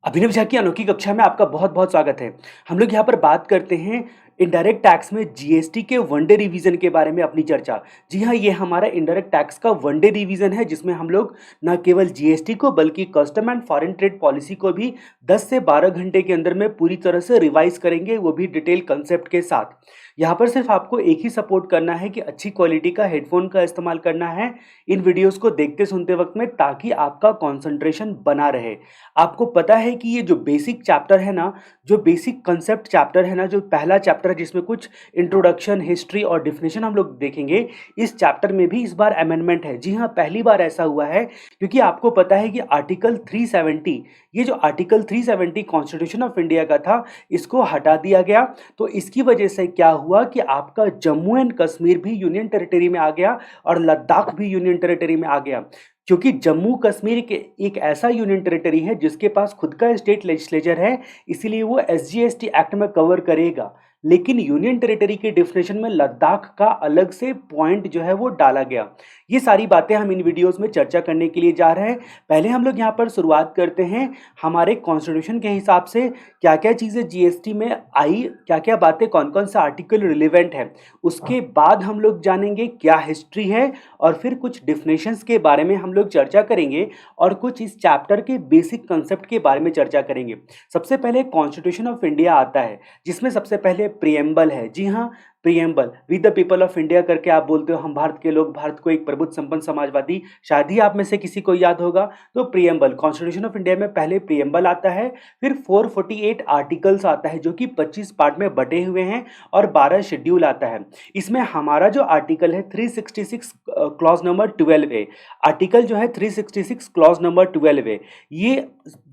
अभिनव झा की अनोखी कक्षा में आपका बहुत बहुत स्वागत है। हम लोग यहाँ पर बात करते हैं इनडायरेक्ट टैक्स में जीएसटी के वन डे रिवीजन के बारे में अपनी चर्चा। जी हाँ, ये हमारा इनडायरेक्ट टैक्स का वन डे रिवीजन है जिसमें हम लोग न केवल जीएसटी को बल्कि custom and foreign trade policy को भी 10 से 12 घंटे के अंदर में पूरी तरह से रिवाइज करेंगे, वो भी डिटेल कंसेप्ट के साथ। यहाँ पर सिर्फ आपको एक ही सपोर्ट करना है कि अच्छी क्वालिटी का हेडफोन का इस्तेमाल करना है इन वीडियोस को देखते सुनते वक्त में, ताकि आपका कंसंट्रेशन बना रहे। आपको पता है कि ये जो बेसिक चैप्टर है ना, जो बेसिक कंसेप्ट चैप्टर है ना, जो पहला चैप्टर है जिसमें कुछ इंट्रोडक्शन, हिस्ट्री और डिफिनेशन हम लोग देखेंगे, इस चैप्टर में भी इस बार अमेंडमेंट है। जी हाँ, पहली बार ऐसा हुआ है क्योंकि आपको पता है कि आर्टिकल 370, ये जो आर्टिकल 370 कॉन्स्टिट्यूशन ऑफ इंडिया का था, इसको हटा दिया गया। तो इसकी वजह से क्या हुआ कि आपका जम्मू एंड कश्मीर भी यूनियन टेरिटरी में आ गया और लद्दाख भी यूनियन टेरिटरी में आ गया। क्योंकि जम्मू कश्मीर के एक ऐसा यूनियन टेरिटरी है जिसके पास खुद का स्टेट लेजिस्लेचर है, इसीलिए वो एसजीएसटी एक्ट में कवर करेगा। लेकिन यूनियन टेरिटरी के डेफिनेशन में लद्दाख का अलग से पॉइंट जो है वो डाला गया। ये सारी बातें हम इन वीडियोस में चर्चा करने के लिए जा रहे हैं। पहले हम लोग यहाँ पर शुरुआत करते हैं हमारे कॉन्स्टिट्यूशन के हिसाब से क्या क्या चीज़ें जीएसटी में आई, क्या क्या बातें, कौन कौन सा आर्टिकल रिलेवेंट है। उसके बाद हम लोग जानेंगे क्या हिस्ट्री है और फिर कुछ डिफिनेशंस के बारे में हम लोग चर्चा करेंगे और कुछ इस चैप्टर के बेसिक कंसेप्ट के बारे में चर्चा करेंगे। सबसे पहले कॉन्स्टिट्यूशन ऑफ इंडिया आता है जिसमें सबसे पहले प्रियम्बल है। जी हाँ, preamble, we the people of India करके आप बोलते हो, हम भारत के लोग, भारत को एक प्रबुद्ध संपन्न समाजवादी, शायद ही आप में से किसी को याद होगा। तो प्रियम्बल, कॉन्स्टिट्यूशन ऑफ इंडिया में पहले प्रियम्बल आता है, फिर 448 आर्टिकल्स आता है जो कि 25 पार्ट में बटे हुए हैं और 12 शेड्यूल आता है। इसमें हमारा जो आर्टिकल है 366 क्लॉज नंबर 12 है। आर्टिकल जो है 366 क्लॉज नंबर 12 है। ये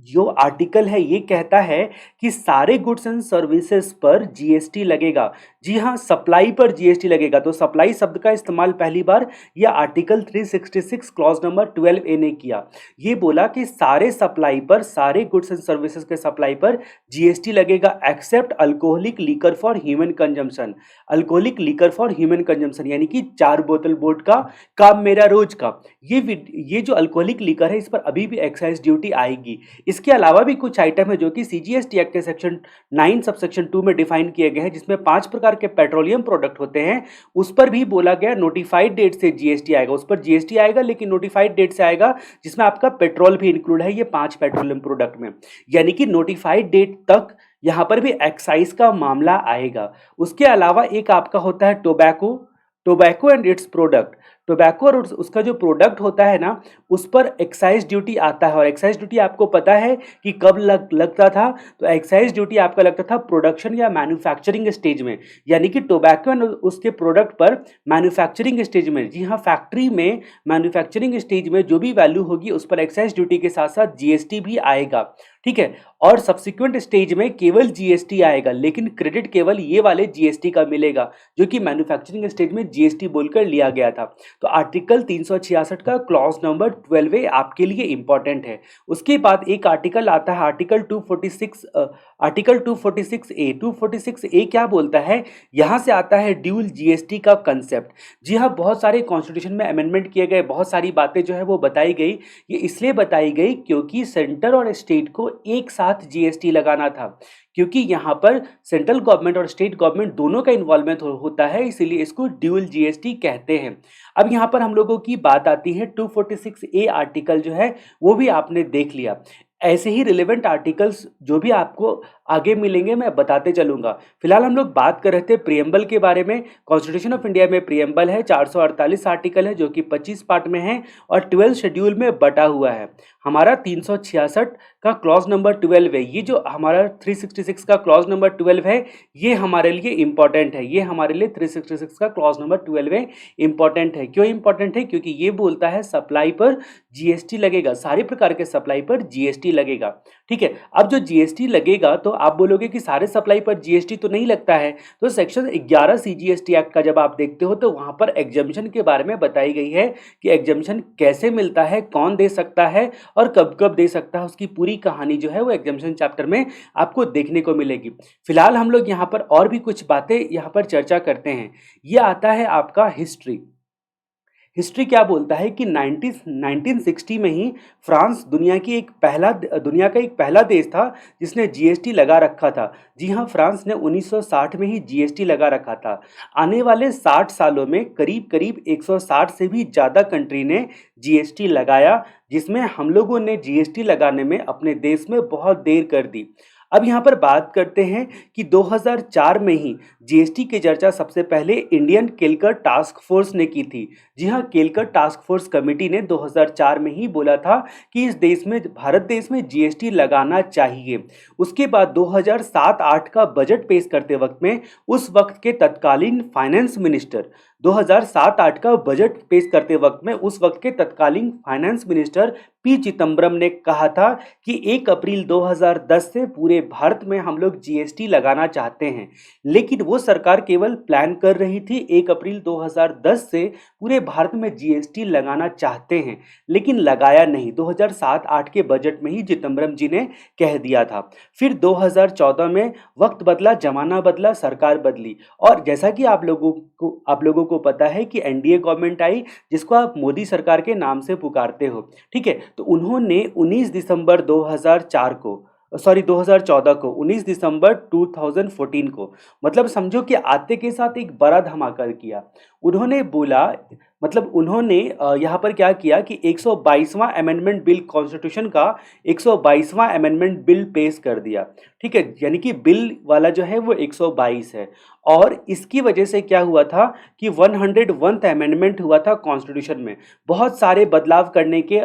जो आर्टिकल है ये कहता है कि सारे गुड्स एंड सर्विसेज पर जीएसटी लगेगा। जी हाँ, सप्लाई पर जीएसटी लगेगा। तो सप्लाई शब्द का इस्तेमाल पहली बार यह आर्टिकल 366 क्लॉज नंबर 12A ने किया। ये बोला कि सारे सप्लाई पर, सारे गुड्स एंड सर्विसेज के सप्लाई पर जीएसटी लगेगा except alcoholic liquor for human consumption. Alcoholic liquor for human consumption यानी कि 4 बोतल वोडका का मेरा रोज का, ये जो अल्कोहलिक लीकर है इस पर अभी भी एक्साइज ड्यूटी आएगी। इसके अलावा भी कुछ आइटम है जो कि सीजीएसटी एक्ट के सेक्शन 9 सबसेक्शन 2 में डिफाइन किए गए हैं, जिसमें 5 प्रकार के पेट्रोलियम प्रोडक्ट होते हैं। उस पर भी बोला गया नोटिफाइड डेट से जीएसटी आएगा, उस पर जीएसटी आएगा लेकिन नोटिफाइड डेट से आएगा, जिसमें आपका पेट्रोल भी इंक्लूड है ये 5 पेट्रोलियम प्रोडक्ट में। यानी कि नोटिफाइड डेट तक यहाँ पर भी एक्साइज का मामला आएगा। उसके अलावा एक आपका होता है tobacco and it's product. Tobacco और उसका जो प्रोडक्ट होता है ना, उस पर एक्साइज ड्यूटी आता है। और एक्साइज ड्यूटी आपको पता है कि कब लगता था, तो एक्साइज ड्यूटी आपका लगता था प्रोडक्शन या मैन्युफैक्चरिंग स्टेज में। यानी कि टोबैको एंड उसके प्रोडक्ट पर मैन्युफैक्चरिंग स्टेज में, जी हाँ, फैक्ट्री में मैन्युफैक्चरिंग स्टेज में जो भी वैल्यू होगी उस पर एक्साइज ड्यूटी के साथ साथ जीएसटी भी आएगा। ठीक है, और सब्सिक्वेंट स्टेज में केवल जीएसटी आएगा, लेकिन क्रेडिट केवल ये वाले जीएसटी का मिलेगा जो कि मैन्युफैक्चरिंग स्टेज में जीएसटी बोलकर लिया गया था। तो आर्टिकल 366 का क्लॉज नंबर 12 आपके लिए इंपॉर्टेंट है। उसके बाद एक आर्टिकल आता है आर्टिकल 246A। 246A क्या बोलता है, यहां से आता है ड्यूल जीएसटी का कंसेप्ट। जी हाँ, बहुत सारे कॉन्स्टिट्यूशन में अमेंडमेंट किए गए, बहुत सारी बातें जो है वो बताई गई। ये इसलिए बताई गई क्योंकि सेंटर और स्टेट को एक साथ जीएसटी लगाना था, क्योंकि यहाँ पर सेंट्रल गवर्नमेंट और स्टेट गवर्नमेंट दोनों का इन्वॉल्वमेंट होता है, इसीलिए इसको ड्यूल जीएसटी कहते हैं। अब यहाँ पर हम लोगों की बात आती है 246A आर्टिकल जो है वो भी आपने देख लिया। ऐसे ही रिलेवेंट आर्टिकल्स जो भी आपको आगे मिलेंगे मैं बताते चलूंगा। फिलहाल हम लोग बात कर रहे थे प्रियम्बल के बारे में। कॉन्स्टिट्यूशन ऑफ इंडिया में प्रियम्बल है, 448 आर्टिकल है जो कि 25 पार्ट में है और 12 शेड्यूल में बटा हुआ है। हमारा 366 का क्लॉज नंबर 12 है। ये जो हमारा 366 का क्लॉज नंबर 12 है ये हमारे लिए इंपॉर्टेंट है। ये हमारे लिए 366 का क्लॉज नंबर 12 इंपॉर्टेंट है। क्यों इंपॉर्टेंट है? क्योंकि ये बोलता है सप्लाई पर जीएसटी लगेगा, सारे प्रकार के सप्लाई पर जीएसटी लगेगा। ठीक है, अब जो जीएसटी लगेगा तो आप बोलोगे कि सारे सप्लाई पर जीएसटी तो नहीं लगता है, तो सेक्शन 11 सीजीएसटी एक्ट का जब आप देखते हो तो वहां पर एग्जम्पशन के बारे में बताई गई है कि एग्जम्पशन कैसे मिलता है, कौन दे सकता है और कब कब दे सकता है। उसकी पूरी कहानी जो है वो एग्जम्पशन चैप्टर में आपको देखने को मिलेगी। फिलहाल हम लोग यहाँ पर और भी कुछ बातें यहाँ पर चर्चा करते हैं। ये आता है आपका हिस्ट्री। हिस्ट्री क्या बोलता है कि 1960 में ही फ्रांस दुनिया का एक पहला देश था जिसने जीएसटी लगा रखा था। जी हाँ, फ्रांस ने 1960 में ही जीएसटी लगा रखा था। आने वाले 60 सालों में करीब करीब 160 से भी ज़्यादा कंट्री ने जीएसटी लगाया, जिसमें हम लोगों ने जीएसटी लगाने में अपने देश में बहुत देर कर दी। अब यहाँ पर बात करते हैं कि 2004 में ही जीएसटी की चर्चा सबसे पहले इंडियन केलकर टास्क फोर्स ने की थी। जी हाँ, केलकर टास्क फोर्स कमेटी ने 2004 में ही बोला था कि भारत देश में जीएसटी लगाना चाहिए। उसके बाद 2007-8 का बजट पेश करते वक्त में उस वक्त के तत्कालीन फाइनेंस मिनिस्टर 2007-8 का बजट पेश करते वक्त में उस वक्त के तत्कालीन फाइनेंस मिनिस्टर पी चिदम्बरम ने कहा था कि 1 अप्रैल 2010 से पूरे भारत में हम लोग जीएसटी लगाना चाहते हैं। लेकिन वो सरकार केवल प्लान कर रही थी, 1 अप्रैल 2010 से पूरे भारत में जीएसटी लगाना चाहते हैं, लेकिन लगाया नहीं। 2007-8 के बजट में ही चिदम्बरम जी ने कह दिया था। फिर 2014 में वक्त बदला, जमाना बदला, सरकार बदली, और जैसा कि आप लोगों को पता है कि एनडीए गवर्नमेंट आई, जिसको आप मोदी सरकार के नाम से पुकारते हो, ठीक है। तो उन्होंने 19 दिसंबर 2014 को 19 दिसंबर 2014 को, मतलब समझो कि आते के साथ एक बड़ा धमाका किया। उन्होंने बोला, मतलब उन्होंने यहाँ पर क्या किया कि 122वां अमेंडमेंट बिल, कॉन्स्टिट्यूशन का 122वां अमेंडमेंट बिल पेश कर दिया, ठीक है। यानी कि बिल वाला जो है वो 122 है, और इसकी वजह से क्या हुआ था कि 101th अमेंडमेंट हुआ था कॉन्स्टिट्यूशन में। बहुत सारे बदलाव करने के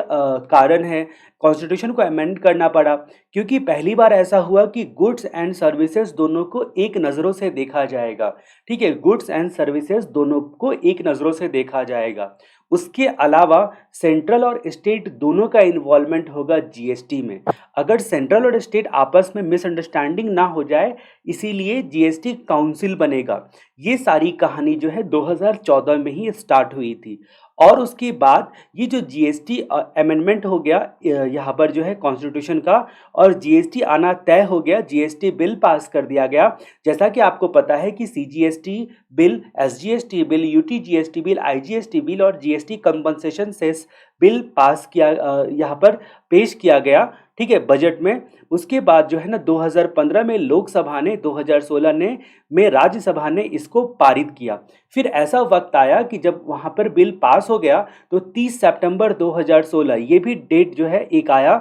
कारण है कॉन्स्टिट्यूशन को अमेंड करना पड़ा, क्योंकि पहली बार ऐसा हुआ कि गुड्स एंड सर्विसेज दोनों को एक नज़रों से देखा जाएगा, ठीक है। गुड्स एंड सर्विसेज दोनों को एक नज़रों से देखा जाएगा। उसके अलावा सेंट्रल और स्टेट दोनों का इन्वॉल्वमेंट होगा जीएसटी में। अगर सेंट्रल और स्टेट आपस में मिसअंडरस्टैंडिंग ना हो जाए, इसीलिए जीएसटी काउंसिल बनेगा। ये सारी कहानी जो है 2014 में ही स्टार्ट हुई थी, और उसके बाद ये जो जीएसटी अमेंडमेंट हो गया यहाँ पर जो है कॉन्स्टिट्यूशन का, और जीएसटी आना तय हो गया, जीएसटी बिल पास कर दिया गया। जैसा कि आपको पता है कि CGST bill, SGST bill, UTGST bill, IGST bill और GST compensation cess bill pass किया, यहाँ पर पेश किया गया, ठीक है, बजट में। उसके बाद जो है ना 2015 में लोकसभा ने, 2016 में राज्यसभा ने इसको पारित किया। फिर ऐसा वक्त आया कि जब वहाँ पर बिल पास हो गया तो 30 सितंबर 2016, ये भी डेट जो है एक आया,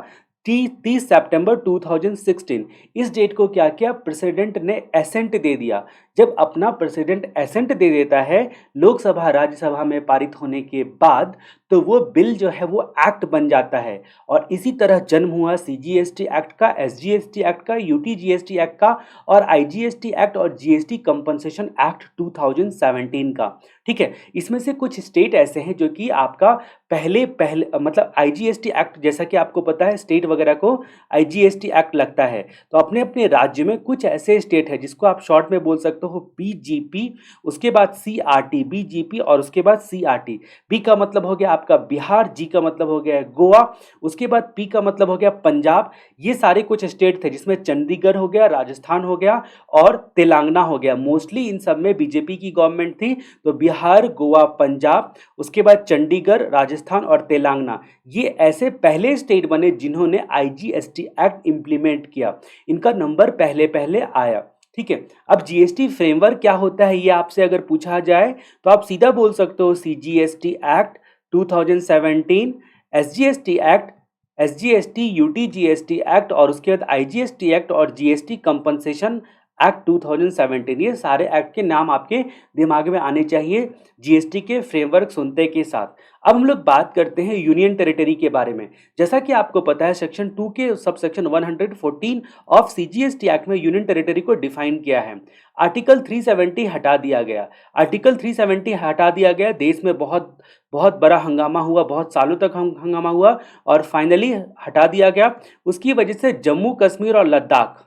30 सितंबर 2016। इस डेट को क्या किया, प्रेसिडेंट ने एसेंट दे दिया। जब अपना प्रेसिडेंट एसेंट दे देता है लोकसभा राज्यसभा में पारित होने के बाद, तो वो बिल जो है वो एक्ट बन जाता है। और इसी तरह जन्म हुआ सीजीएसटी एक्ट का, एसजीएसटी एक्ट का, यूटीजीएसटी एक्ट का, और आईजीएसटी एक्ट और जीएसटी कंपनसेशन एक्ट 2017 का, ठीक है। इसमें से कुछ स्टेट ऐसे हैं जो कि आपका पहले मतलब आईजीएसटी एक्ट, जैसा कि आपको पता है स्टेट वगैरह को आईजीएसटी एक्ट लगता है, तो अपने अपने राज्य में कुछ ऐसे स्टेट है जिसको आप शॉर्ट में बोल सकते हो बीजीपी, उसके बाद सीआरटी, बीजीपी और उसके बाद सीआरटी। बी का मतलब हो गया आपका बिहार, जी का मतलब हो गया गोवा, उसके बाद पी का मतलब हो गया पंजाब। ये सारे कुछ स्टेट थे जिसमें चंडीगढ़ हो गया, राजस्थान हो गया और तेलंगाना हो गया। मोस्टली इन सब में बीजेपी की गवर्नमेंट थी, तो बिहार, गोवा, पंजाब, उसके बाद चंडीगढ़, राजस्थान और तेलंगाना, ये ऐसे पहले स्टेट बने जिन्होंने आईजीएसटी एक्ट इंप्लीमेंट किया। इनका नंबर पहले पहले आया, ठीक है। अब जीएसटी फ्रेमवर्क क्या होता है ये आपसे अगर पूछा जाए तो आप सीधा बोल सकते हो CGST act 2017, SGST act, SGST, UTGST act और उसके बाद आईजीएसटी एक्ट और जीएसटी कंपनसेशन एक्ट 2017। ये सारे एक्ट के नाम आपके दिमाग में आने चाहिए जीएसटी के फ्रेमवर्क सुनते के साथ। अब हम लोग बात करते हैं यूनियन टेरिटरी के बारे में। जैसा कि आपको पता है सेक्शन 2 के sub section 114 of CGST act में यूनियन टेरिटरी को डिफाइन किया है। आर्टिकल 370 हटा दिया गया। आर्टिकल 370 हटा दिया गया, देश में बहुत बहुत बड़ा हंगामा हुआ, बहुत सालों तक हंगामा हुआ और फाइनली हटा दिया गया। उसकी वजह से जम्मू कश्मीर और लद्दाख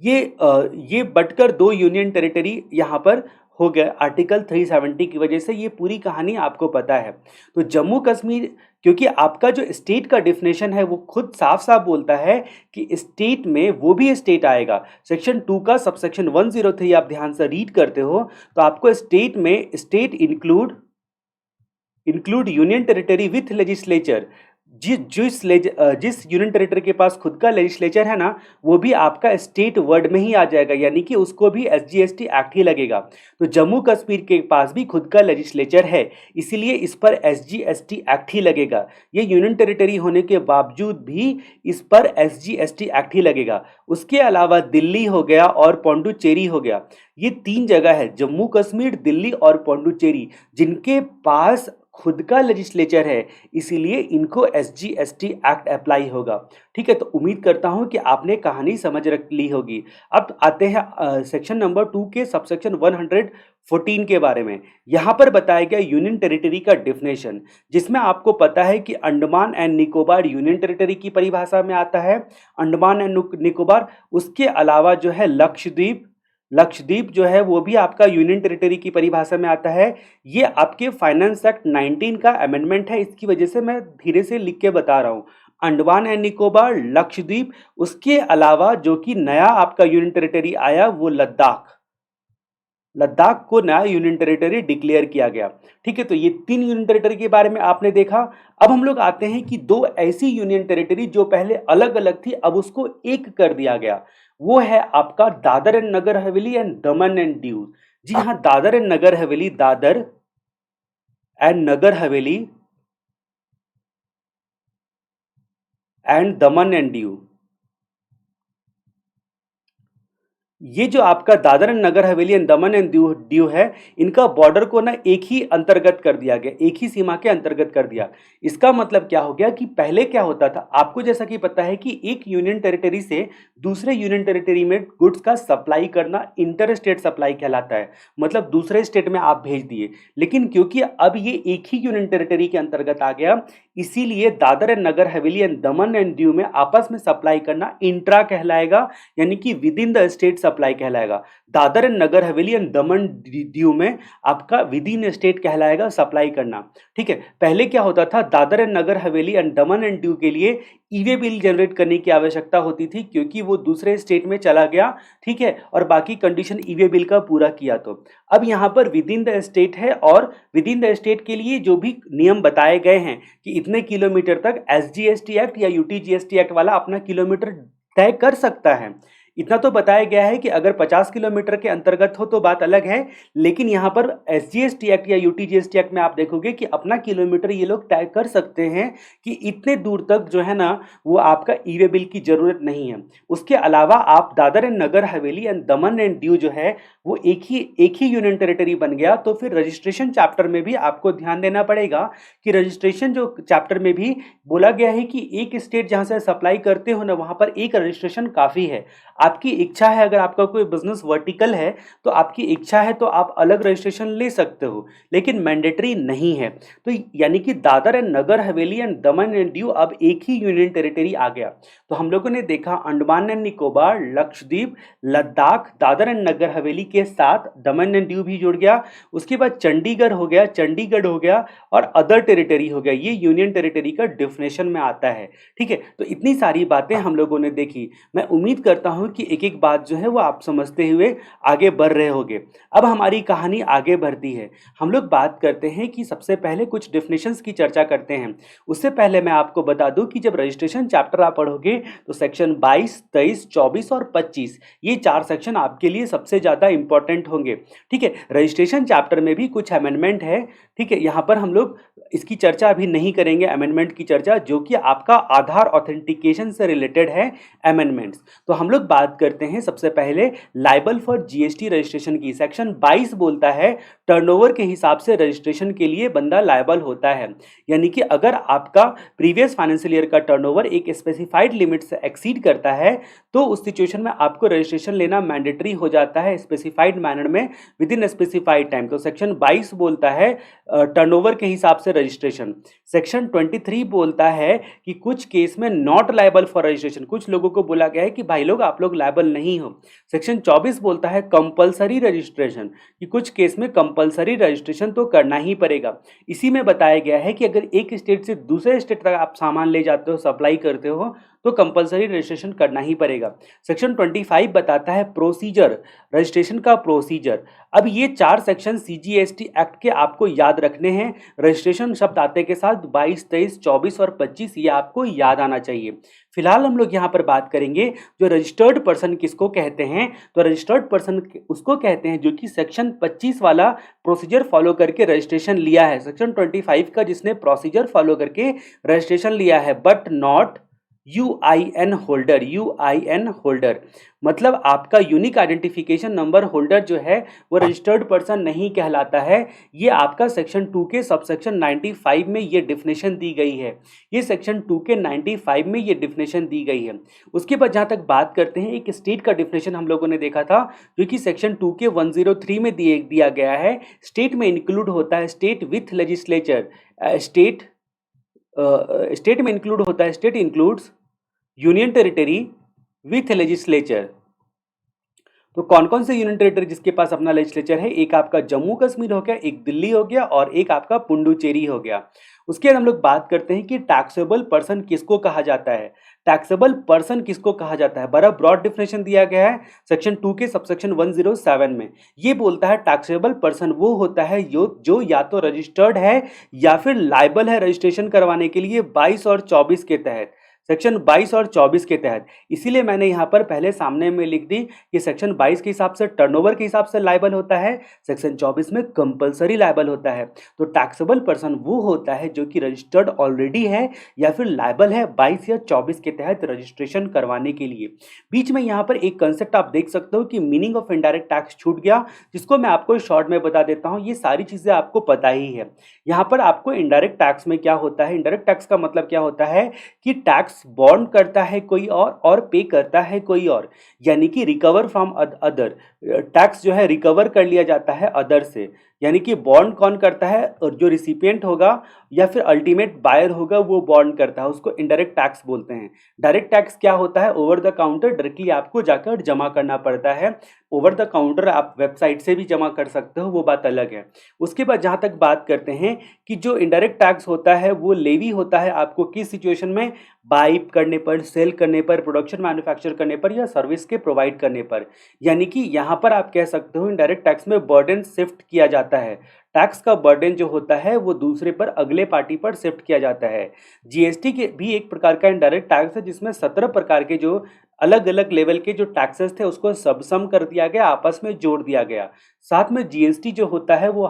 ये बटकर 2 यूनियन टेरिटरी यहाँ पर हो गया आर्टिकल 370 की वजह से। ये पूरी कहानी आपको पता है। तो जम्मू कश्मीर, क्योंकि आपका जो स्टेट का डिफिनेशन है वो खुद साफ साफ बोलता है कि स्टेट में वो भी स्टेट आएगा। सेक्शन 2 का सब सेक्शन 103 आप ध्यान से रीड करते हो तो आपको स्टेट में state include include union territory with legislature. जिस यूनियन टेरिटरी के पास खुद का लेजिस्लेचर है ना, वो भी आपका स्टेट वर्ड में ही आ जाएगा, यानी कि उसको भी SGST एक्ट ही लगेगा। तो जम्मू कश्मीर के पास भी खुद का लेजिस्लेचर है, इसीलिए इस पर SGST एक्ट ही लगेगा। ये यूनियन टेरिटरी होने के बावजूद भी इस पर SGST एक्ट ही लगेगा। उसके अलावा दिल्ली हो गया और पौंडुचेरी हो गया, ये 3 जगह है, जम्मू कश्मीर, दिल्ली और पौंडुचेरी, जिनके पास खुद का लेजिस्लेचर है, इसीलिए इनको SGST एक्ट अप्लाई होगा। ठीक है, तो उम्मीद करता हूं कि आपने कहानी समझ रख ली होगी। अब आते हैं सेक्शन नंबर 2 के सबसेक्शन 114 के बारे में। यहां पर बताया गया यूनियन टेरिटरी का डिफिनेशन, जिसमें आपको पता है कि Andaman and Nicobar union territory की परिभाषा में आता है, अंडमान एंड निकोबार। उसके अलावा जो है लक्षद्वीप, लक्षद्वीप जो है वो भी आपका यूनियन टेरिटरी की परिभाषा में आता है। ये आपके फाइनेंस एक्ट 19 का अमेंडमेंट है, इसकी वजह से मैं धीरे से लिख के बता रहा हूं। अंडमान एंड निकोबार, लक्षद्वीप, उसके अलावा जो कि नया आपका यूनियन टेरिटरी आया वो लद्दाख, लद्दाख को नया यूनियन टेरिटरी डिक्लेयर किया गया। ठीक है, तो ये 3 यूनियन टेरिटरी के बारे में आपने देखा। अब हम लोग आते हैं कि 2 ऐसी यूनियन टेरिटरी जो पहले अलग अलग थी, अब उसको एक कर दिया गया। वो है आपका Dadar and Nagar Haveli and Daman and Diu. जी हाँ, Dadar and Nagar Haveli, Dadar and Nagar Haveli and Daman and Diu. ये जो आपका Dadar and Nagar Haveli and Daman and Diu है, इनका बॉर्डर को ना एक ही अंतर्गत कर दिया गया, एक ही सीमा के अंतर्गत कर दिया। इसका मतलब क्या हो गया कि पहले क्या होता था, आपको जैसा कि पता है कि एक यूनियन टेरिटरी से दूसरे यूनियन टेरिटरी में गुड्स का सप्लाई करना इंटर स्टेट सप्लाई कहलाता है, मतलब दूसरे स्टेट में आप भेज दिए। लेकिन क्योंकि अब ये एक ही यूनियन टेरिटरी के अंतर्गत आ गया, इसीलिए Dadar and Nagar Haveli and Daman and Diu में आपस में सप्लाई करना इंट्रा कहलाएगा, यानी कि with in the state supply कहलाएगा। दादर एंड नगर हवेली एंड दमन दीव में आपका विद इन स्टेट कहलाएगा सप्लाई करना। ठीक है, पहले क्या होता था, Dadar and Nagar Haveli and Daman and Diu के लिए ईवे बिल जनरेट करने की आवश्यकता होती थी, क्योंकि वो दूसरे स्टेट में चला गया। ठीक है, और बाकी कंडीशन ईवे बिल का पूरा किया। तो अब यहाँ पर विद इन द स्टेट है, और विद इन द स्टेट के लिए जो भी नियम बताए गए हैं कि इतने किलोमीटर तक SGST एक्ट या UTGST एक्ट वाला अपना किलोमीटर तय कर सकता है। इतना तो बताया गया है कि अगर 50 किलोमीटर के अंतर्गत हो तो बात अलग है, लेकिन यहाँ पर SGST एक्ट या UTGST एक्ट में आप देखोगे कि अपना किलोमीटर ये लोग तय कर सकते हैं कि इतने दूर तक जो है ना वो आपका ईवे बिल की जरूरत नहीं है। उसके अलावा आप Dadar and Nagar Haveli and Daman and Diu जो है वो एक ही यूनियन टेरिटरी बन गया। तो फिर रजिस्ट्रेशन चैप्टर में भी आपको ध्यान देना पड़ेगा कि रजिस्ट्रेशन जो चैप्टर में भी बोला गया है कि एक स्टेट जहां से सप्लाई करते हो ना, वहां पर एक रजिस्ट्रेशन काफी है। आपकी इच्छा है, अगर आपका कोई बिजनेस वर्टिकल है तो आपकी इच्छा है तो आप अलग रजिस्ट्रेशन ले सकते हो, लेकिन मैंडेटरी नहीं है। तो यानी कि Dadar and Nagar Haveli and Daman and Diu अब एक ही यूनियन टेरिटरी आ गया। तो हम लोगों ने देखा अंडमान एंड निकोबार, लक्षद्वीप, लद्दाख, दादर एंड नगर हवेली के साथ दमन एंड दीव भी जुड़ गया। उसके बाद चंडीगढ़ हो गया, चंडीगढ़ हो गया, और अदर टेरिटरी हो गया। ये यूनियन टेरिटरी का डिफिनेशन में आता है। ठीक है, तो इतनी सारी बातें हम लोगों ने देखी। मैं उम्मीद करता हूं कि एक एक बात जो है वो आप समझते हुए आगे बढ़ रहे होंगे। अब हमारी कहानी आगे बढ़ती है। हम लोग बात करते हैं कि सबसे पहले कुछ डेफिनेशंस की चर्चा करते हैं। उससे पहले मैं आपको बता दूं कि जब रजिस्ट्रेशन चैप्टर आप पढ़ोगे तो सेक्शन 22, 23, 24 और 25 ये 4 सेक्शन आपके लिए सबसे ज्यादा इंपॉर्टेंट होंगे। ठीक है, रजिस्ट्रेशन चैप्टर में भी कुछ अमेंडमेंट है। ठीक है, यहाँ पर हम लोग इसकी चर्चा अभी नहीं करेंगे, अमेंडमेंट की चर्चा, जो कि आपका आधार ऑथेंटिकेशन से रिलेटेड है अमेंडमेंट्स। तो हम लोग बात करते हैं सबसे पहले लाइबल फॉर GST रजिस्ट्रेशन की। सेक्शन 22 बोलता है टर्नओवर के हिसाब से रजिस्ट्रेशन के लिए बंदा लाइबल होता है, यानी कि अगर आपका प्रीवियस फाइनेंशियल ईयर का टर्नओवर एक स्पेसिफाइड लिमिट से एक्सीड करता है तो उस सिचुएशन में आपको रजिस्ट्रेशन लेना मैंडेटरी हो जाता है स्पेसिफाइड मैनर में विद इन स्पेसिफाइड टाइम। तो सेक्शन 22 बोलता है टर्नओवर के हिसाब से रजिस्ट्रेशन। सेक्शन 23 बोलता है कि कुछ केस में नॉट लायबल फॉर रजिस्ट्रेशन। कुछ लोगों को बोला गया है कि भाई लोग आप लोग लायबल नहीं हो। सेक्शन 24 बोलता है कंपलसरी रजिस्ट्रेशन, कि कुछ केस में कंपलसरी रजिस्ट्रेशन तो करना ही पड़ेगा। इसी में बताया गया है कि अगर एक स्टेट से दूसरे स्टेट तक आप सामान ले जाते हो, सप्लाई करते हो, तो कंपलसरी रजिस्ट्रेशन करना ही पड़ेगा। सेक्शन 25 बताता है प्रोसीजर, रजिस्ट्रेशन का प्रोसीजर। अब ये 4 सेक्शन सीजीएसटी एक्ट के आपको याद रखने हैं। रजिस्ट्रेशन शब्द आते के साथ 22, 23, 24 और 25 ये आपको याद आना चाहिए। फिलहाल हम लोग यहाँ पर बात करेंगे जो रजिस्टर्ड पर्सन किसको कहते हैं। तो रजिस्टर्ड पर्सन उसको कहते हैं जो कि सेक्शन 25 वाला प्रोसीजर फॉलो करके रजिस्ट्रेशन लिया है, सेक्शन 25 का जिसने प्रोसीजर फॉलो करके रजिस्ट्रेशन लिया है, but not UIN holder. UIN holder मतलब आपका यूनिक आइडेंटिफिकेशन नंबर होल्डर जो है वो रजिस्टर्ड पर्सन नहीं कहलाता है। ये आपका सेक्शन 2 के सबसेक्शन 95 में ये डिफिनेशन दी गई है। ये सेक्शन 2 के 95 में ये डिफिनेशन दी गई है। उसके बाद जहाँ तक बात करते हैं, एक स्टेट का डिफिनेशन हम लोगों ने देखा था जो कि सेक्शन 2 के 103 में दिया गया है। स्टेट में इंक्लूड होता है स्टेट विथ लेजिस्लेचर। स्टेट में इंक्लूड होता है, state includes union territory with legislature. तो कौन कौन से यूनियन टेरिटरी जिसके पास अपना लेजिस्लेचर है? एक आपका जम्मू कश्मीर हो गया, एक दिल्ली हो गया और एक आपका पुडुचेरी हो गया। उसके बाद हम लोग बात करते हैं कि टैक्सेबल पर्सन किसको कहा जाता है। टैक्सेबल पर्सन किसको कहा जाता है? बड़ा ब्रॉड डिफिनेशन दिया गया है सेक्शन 2 के सबसेक्शन 107 में। ये बोलता है टैक्सेबल पर्सन वो होता है जो या तो रजिस्टर्ड है या फिर लायबल है रजिस्ट्रेशन करवाने के लिए 22 और 24 के तहत, सेक्शन 22 और 24 के तहत। इसीलिए मैंने यहाँ पर पहले सामने में लिख दी कि सेक्शन 22 के हिसाब से टर्नओवर के हिसाब से लायबल होता है, सेक्शन 24 में कंपलसरी लायबल होता है। तो टैक्सेबल पर्सन वो होता है जो कि रजिस्टर्ड ऑलरेडी है या फिर लायबल है 22 या 24 के तहत रजिस्ट्रेशन करवाने के लिए। बीच में यहाँ पर एक कंसेप्ट आप देख सकते हो कि मीनिंग ऑफ इनडायरेक्ट टैक्स छूट गया, जिसको मैं आपको शॉर्ट में बता देता हूँ। ये सारी चीजें आपको पता ही है। यहाँ पर आपको इनडायरेक्ट टैक्स में क्या होता है, इनडायरेक्ट टैक्स का मतलब क्या होता है कि टैक्स बॉन्ड करता है कोई और पे करता है कोई और, यानी कि रिकवर फ्रॉम अदर। टैक्स जो है रिकवर कर लिया जाता है अदर से, यानी कि बॉन्ड कौन करता है? और जो रिसिपिएंट होगा या फिर अल्टीमेट बायर होगा वो बॉन्ड करता है, उसको इनडायरेक्ट टैक्स बोलते हैं। डायरेक्ट टैक्स क्या होता है? ओवर द काउंटर डायरेक्टली आपको जाकर जमा करना पड़ता है। ओवर द काउंटर आप वेबसाइट से भी जमा कर सकते हो, वो बात अलग है। उसके बाद जहाँ तक बात करते हैं कि जो इनडायरेक्ट टैक्स होता है वो लेवी होता है आपको किस सिचुएशन में? बाई करने पर, सेल करने पर, प्रोडक्शन मैन्युफैक्चर करने पर या सर्विस के प्रोवाइड करने पर। यानी कि यहाँ पर आप कह सकते हो इनडायरेक्ट टैक्स में बर्डन शिफ्ट किया जाता है। टैक्स का बर्डन जो होता है वो दूसरे पर, अगले पार्टी पर शिफ्ट किया जाता है। जीएसटी के भी एक प्रकार का इनडायरेक्ट टैक्स है जिसमें 17 प्रकार के जो अलग अलग लेवल के जो टैक्सेस थे उसको सबसम कर दिया गया, आपस में जोड़ दिया गया। साथ में जीएसटी जो होता है वो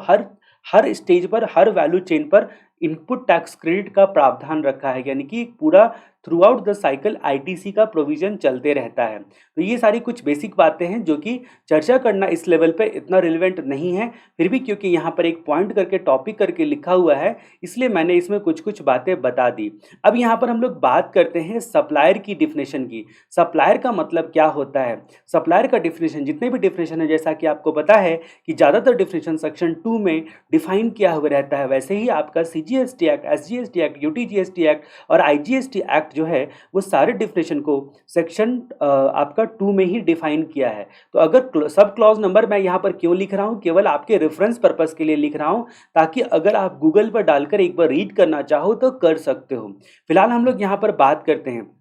हर स्टेज पर, हर वैल्यू चेन पर इनपुट टैक्स क्रेडिट का प्रावधान रखा है, यानी कि पूरा through out the cycle ITC का प्रोविजन चलते रहता है। तो ये सारी कुछ बेसिक बातें हैं जो कि चर्चा करना इस लेवल पे इतना रिलेवेंट नहीं है, फिर भी क्योंकि यहाँ पर एक पॉइंट करके टॉपिक करके लिखा हुआ है इसलिए मैंने इसमें कुछ कुछ बातें बता दी। अब यहाँ पर हम लोग बात करते हैं सप्लायर की डिफिनेशन की। सप्लायर का मतलब क्या होता है? सप्लायर का डिफिनेशन, जितने भी डिफिनेशन है जैसा कि आपको पता है कि ज़्यादातर डिफिनेशन सेक्शन 2 में डिफाइन किया हुआ रहता है, वैसे ही आपका CGST act, SGST act, UTGST act और आईजीएसटी एक्ट जो है वो सारे डिफिनेशन को सेक्शन आपका 2 में ही डिफाइन किया है। तो अगर सब क्लॉज नंबर मैं यहाँ पर क्यों लिख रहा हूँ, केवल आपके रेफरेंस पर्पस के लिए लिख रहा हूँ ताकि अगर आप गूगल पर डालकर एक बार रीड करना चाहो तो कर सकते हो। फिलहाल हम लोग यहाँ पर बात करते हैं,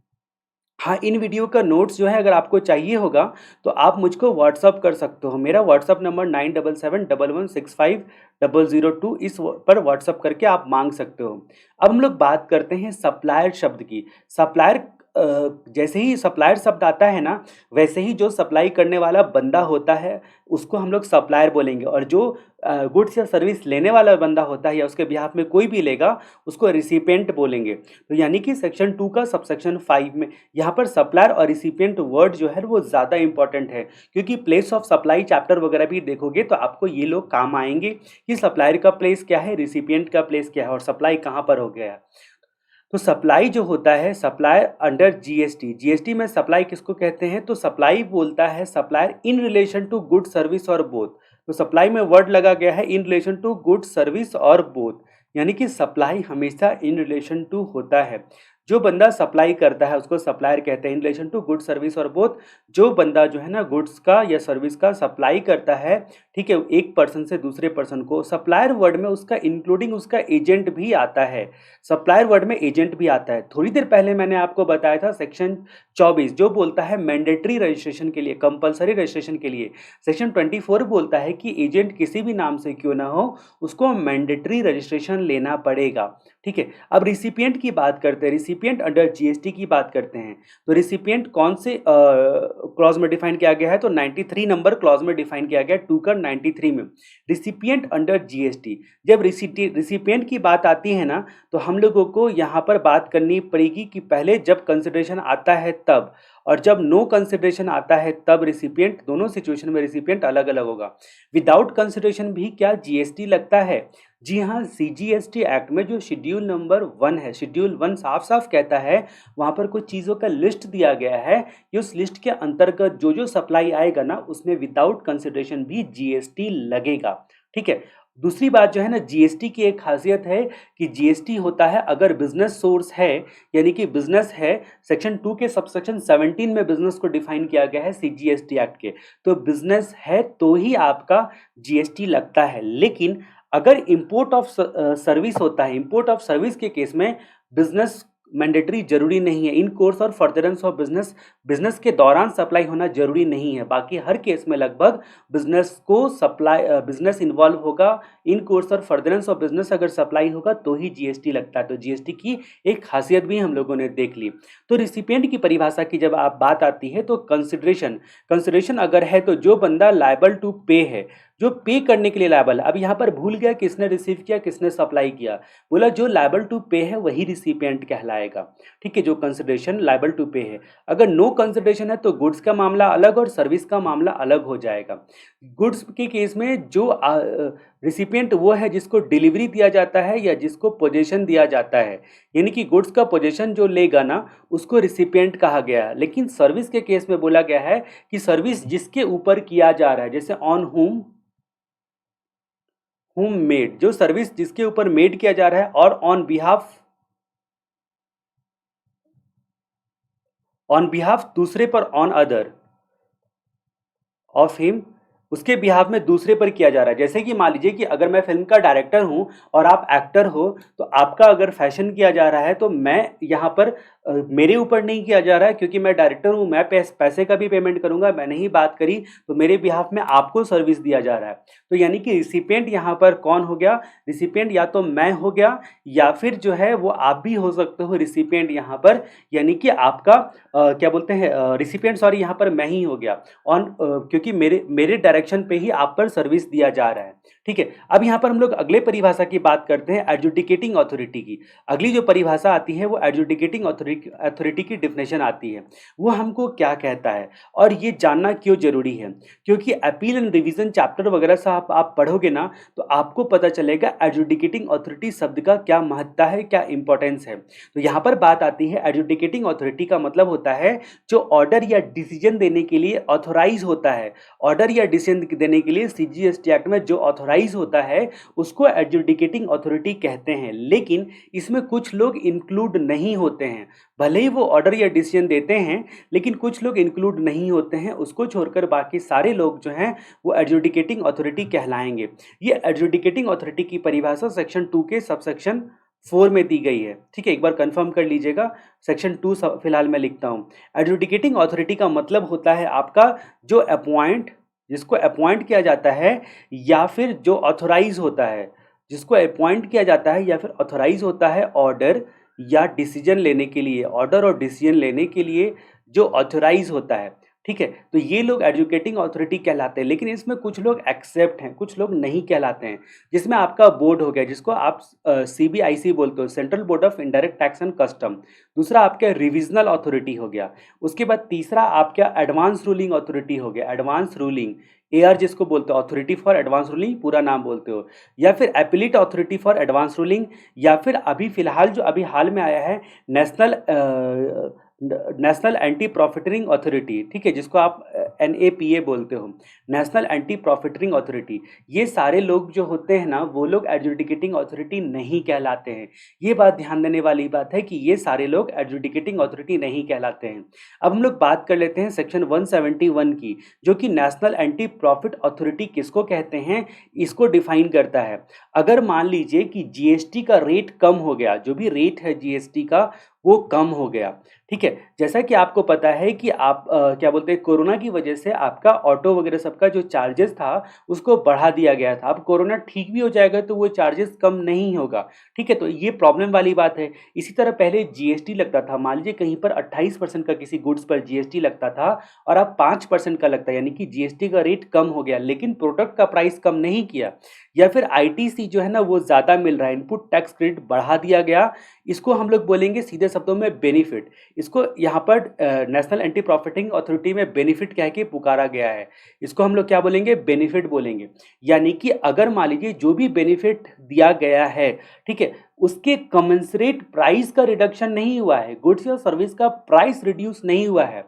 हाँ, इन वीडियो का नोट्स जो है अगर आपको चाहिए होगा तो आप मुझको व्हाट्सअप कर सकते हो। मेरा व्हाट्सअप नंबर 9771165002 इस पर व्हाट्सअप करके आप मांग सकते हो। अब हम लोग बात करते हैं सप्लायर शब्द की। सप्लायर जैसे ही सप्लायर शब्द आता है ना, वैसे ही जो सप्लाई करने वाला बंदा होता है उसको हम लोग सप्लायर बोलेंगे, और जो गुड्स या सर्विस लेने वाला बंदा होता है या उसके बिहाफ में कोई भी लेगा उसको रिसिपिएंट बोलेंगे। तो यानी कि सेक्शन 2 का सबसेक्शन 5 में यहाँ पर सप्लायर और रिसिपिएंट वर्ड जो है वो ज़्यादा इंपॉर्टेंट है, क्योंकि प्लेस ऑफ सप्लाई चैप्टर वगैरह भी देखोगे तो आपको ये लोग काम आएंगे कि सप्लायर का प्लेस क्या है, रिसिपिएंट का प्लेस क्या है और सप्लाई कहाँ पर हो गया है। तो सप्लाई जो होता है, सप्लाई अंडर जीएसटी, जीएसटी में सप्लाई किसको कहते हैं? तो सप्लाई बोलता है supplier in relation to good service और बोथ। तो सप्लाई में वर्ड लगा गया है in relation to good service और बोथ, यानी कि सप्लाई हमेशा इन रिलेशन टू होता है। जो बंदा सप्लाई करता है उसको सप्लायर कहते हैं in relation to good service और बोथ। जो बंदा जो है ना गुड्स का या सर्विस का सप्लाई करता है, ठीक है, एक पर्सन से दूसरे पर्सन को, सप्लायर वर्ड में उसका इंक्लूडिंग उसका एजेंट भी आता है। सप्लायर वर्ड में एजेंट भी आता है। थोड़ी देर पहले मैंने आपको बताया था सेक्शन 24 जो बोलता है मैंडेटरी रजिस्ट्रेशन के लिए, कंपलसरी रजिस्ट्रेशन के लिए। सेक्शन 24 बोलता है कि एजेंट किसी भी नाम से क्यों ना हो उसको मैंडेटरी रजिस्ट्रेशन लेना पड़ेगा। ठीक है, अब रिसिपिएंट की बात करते हैं, रिसिपिएंट अंडर जीएसटी की बात करते हैं। तो रिसिपिएंट कौन से क्लॉज में डिफाइन किया गया है? तो 93 नंबर क्लॉज में डिफाइन किया गया है, 2 का 93 में। रिसिपिएंट अंडर जीएसटी, जब रिसिपिएंट की बात आती है ना तो हम लोगों को यहाँ पर बात करनी पड़ेगी कि पहले जब कंसिडरेशन आता है तब, और जब नो कंसिडरेशन आता है तब रिसिपिएंट, दोनों सिचुएशन में रिसिपिएंट अलग अलग होगा। विदाउट कंसिडरेशन भी क्या जीएसटी लगता है? जी हाँ, सीजीएसटी एक्ट में जो शेड्यूल नंबर 1 है, शेड्यूल 1 साफ साफ कहता है, वहाँ पर कुछ चीज़ों का लिस्ट दिया गया है कि उस लिस्ट के अंतर्गत जो जो सप्लाई आएगा ना उसमें विदाउट कंसिडरेशन भी जीएसटी लगेगा। ठीक है, दूसरी बात जो है ना, जीएसटी की एक खासियत है कि जीएसटी होता है अगर बिजनेस सोर्स है, यानी कि बिजनेस है। सेक्शन 2 के सबसेक्शन 17 में बिजनेस को डिफाइन किया गया है सीजीएसटी एक्ट के, तो बिजनेस है तो ही आपका जीएसटी लगता है। लेकिन अगर इंपोर्ट ऑफ सर्विस होता है, इंपोर्ट ऑफ सर्विस के केस में बिजनेस मैंडेटरी जरूरी नहीं है। इन कोर्स और फर्दरेंस ऑफ बिजनेस, बिजनेस के दौरान सप्लाई होना जरूरी नहीं है। बाकी हर केस में लगभग बिजनेस को सप्लाई, बिजनेस इन्वॉल्व होगा। इन कोर्स और फर्दरेंस ऑफ बिजनेस अगर सप्लाई होगा तो ही जीएसटी लगता है। तो जीएसटी की एक खासियत भी हम लोगों ने देख ली। तो रिसिपिएंट की परिभाषा की जब आप बात आती है तो कंसिडरेशन, कंसिडरेशन अगर है तो जो बंदा लायबल टू पे है, जो पे करने के लिए लायबल। अब यहाँ पर भूल गया किसने रिसीव किया किसने सप्लाई किया, बोला जो लायबल टू पे है वही रिसिपिएंट कहलाएगा। ठीक है, जो कंसिडरेशन लायबल टू पे है। अगर नो कंसिडरेशन है तो गुड्स का मामला अलग और सर्विस का मामला अलग हो जाएगा। गुड्स के केस में जो रिसिपिएंट वो है जिसको डिलीवरी दिया जाता है या जिसको पोजेशन दिया जाता है, यानी कि गुड्स का पोजेशन जो लेगा ना उसको रिसिपिएंट कहा गया है। लेकिन सर्विस के केस में बोला गया है कि सर्विस जिसके ऊपर किया जा रहा है, जैसे ऑन होम मेड, जो सर्विस जिसके ऊपर मेड किया जा रहा है, और ऑन बिहाफ दूसरे पर, ऑन अदर ऑफ हिम, उसके बिहाफ में दूसरे पर किया जा रहा है। जैसे कि मान लीजिए कि अगर मैं फिल्म का डायरेक्टर हूं और आप एक्टर हो, तो आपका अगर फैशन किया जा रहा है तो मैं यहाँ पर मेरे ऊपर नहीं किया जा रहा है क्योंकि मैं डायरेक्टर हूँ, मैं पैसे का भी पेमेंट करूंगा, मैंने ही बात करी तो मेरे बिहाफ में आपको सर्विस दिया जा रहा है। तो यानी कि रिसिपिएंट यहाँ पर कौन हो गया? रिसिपिएंट या तो मैं हो गया या फिर जो है वो आप भी हो सकते हो रिसिपिएंट यहाँ पर, यानी कि आपका क्या बोलते हैं रिसिपिएंट, सॉरी यहाँ पर मैं ही हो गया ऑन, क्योंकि मेरे डायरेक्शन पे ही आप पर सर्विस दिया जा रहा है। ठीक है, अब यहाँ पर हम लोग अगले परिभाषा की बात करते हैं, एडजुडिकेटिंग अथॉरिटी की। अगली जो परिभाषा आती है वो एडजुडिकेटिंग अथॉरिटी की डिफिनेशन आती है। वो हमको क्या कहता है और ये जानना क्यों जरूरी है? क्योंकि अपील एंड रिवीजन चैप्टर वगैरह से आप पढ़ोगे ना तो आपको पता चलेगा एडजुडिकेटिंग अथॉरिटी शब्द का क्या महत्ता है, क्या इंपॉर्टेंस है। तो यहाँ पर बात आती है एडजुडिकेटिंग अथॉरिटी का मतलब होता है जो ऑर्डर या डिसीजन देने के लिए ऑथोराइज होता है। ऑर्डर या डिसीजन देने के लिए सीजीएसटी एक्ट में जो ऑथोराइज होता है उसको एडजुडिकेटिंग अथॉरिटी कहते हैं। लेकिन इसमें कुछ लोग इंक्लूड नहीं होते हैं, भले ही वो ऑर्डर या डिसीजन देते हैं लेकिन कुछ लोग इंक्लूड नहीं होते हैं। उसको छोड़कर बाकी सारे लोग जो हैं वो एडजुडिकेटिंग अथॉरिटी कहलाएंगे। ये एडजुडिकेटिंग अथॉरिटी की परिभाषा सेक्शन 2 के सबसेक्शन 4 में दी गई है। ठीक है, एक बार कंफर्म कर लीजिएगा। सेक्शन 2 फिलहाल मैं लिखता हूँ। एडजुडिकेटिंग अथॉरिटी का मतलब होता है आपका जो जिसको अपॉइंट किया जाता है या फिर जो ऑथोराइज होता है, जिसको अपॉइंट किया जाता है या फिर ऑथोराइज होता है ऑर्डर या डिसीजन लेने के लिए, ऑर्डर और डिसीजन लेने के लिए जो ऑथोराइज होता है। ठीक है, तो ये लोग एडजुडिकेटिंग अथॉरिटी कहलाते हैं। लेकिन इसमें कुछ लोग एक्सेप्ट हैं, कुछ लोग नहीं कहलाते हैं। जिसमें आपका बोर्ड हो गया जिसको आप सीबीआईसी बोलते हो, central board of indirect tax and custom. दूसरा आपका रिविजनल अथॉरिटी हो गया। उसके बाद तीसरा आपका एडवांस रूलिंग अथॉरिटी हो गया, एडवांस रूलिंग, एआर जिसको बोलते हो, अथॉरिटी फॉर एडवांस रूलिंग पूरा नाम बोलते हो, या फिर appellate authority for advance ruling, या फिर अभी फिलहाल जो अभी हाल में आया है नेशनल एंटी प्रॉफिटरिंग अथॉरिटी। ठीक है, जिसको आप NAPA बोलते हो, नेशनल एंटी प्रॉफिटरिंग अथॉरिटी, ये सारे लोग जो होते हैं ना वो लोग एडजुडिकेटिंग अथॉरिटी नहीं कहलाते हैं। ये बात ध्यान देने वाली बात है कि ये सारे लोग एडजुडिकेटिंग अथॉरिटी नहीं कहलाते हैं। अब हम लोग बात कर लेते हैं सेक्शन 171 की, जो कि नेशनल एंटी प्रॉफिट अथॉरिटी किसको कहते हैं, इसको डिफाइन करता है। अगर मान लीजिए कि जीएसटी का रेट कम हो गया, जो भी रेट है जीएसटी का वो कम हो गया, ठीक है। जैसा कि आपको पता है कि आप क्या बोलते हैं, कोरोना की वजह से आपका ऑटो वगैरह सबका जो चार्जेस था उसको बढ़ा दिया गया था। अब कोरोना ठीक भी हो जाएगा तो वो चार्जेस कम नहीं होगा, ठीक है। तो ये प्रॉब्लम वाली बात है। इसी तरह पहले जीएसटी लगता था, मान लीजिए कहीं पर 28% का किसी गुड्स पर जीएसटी लगता था और अब 5% का लगता है, यानी कि जीएसटी का रेट कम हो गया लेकिन प्रोडक्ट का प्राइस कम नहीं किया। या फिर आईटीसी जो है ना वो ज़्यादा मिल रहा है, इनपुट टैक्स क्रेडिट बढ़ा दिया गया, इसको हम लोग बोलेंगे सीधे शब्दों में बेनिफिट। इसको यहाँ पर नेशनल एंटी प्रॉफिटिंग अथॉरिटी में बेनिफिट कह के पुकारा गया है। इसको हम लोग क्या बोलेंगे, बेनिफिट बोलेंगे। यानी कि अगर मान लीजिए जो भी बेनिफिट दिया गया है, ठीक है, उसके कमेंसरेट प्राइस का रिडक्शन नहीं हुआ है, गुड्स या सर्विस का प्राइस रिड्यूस नहीं हुआ है,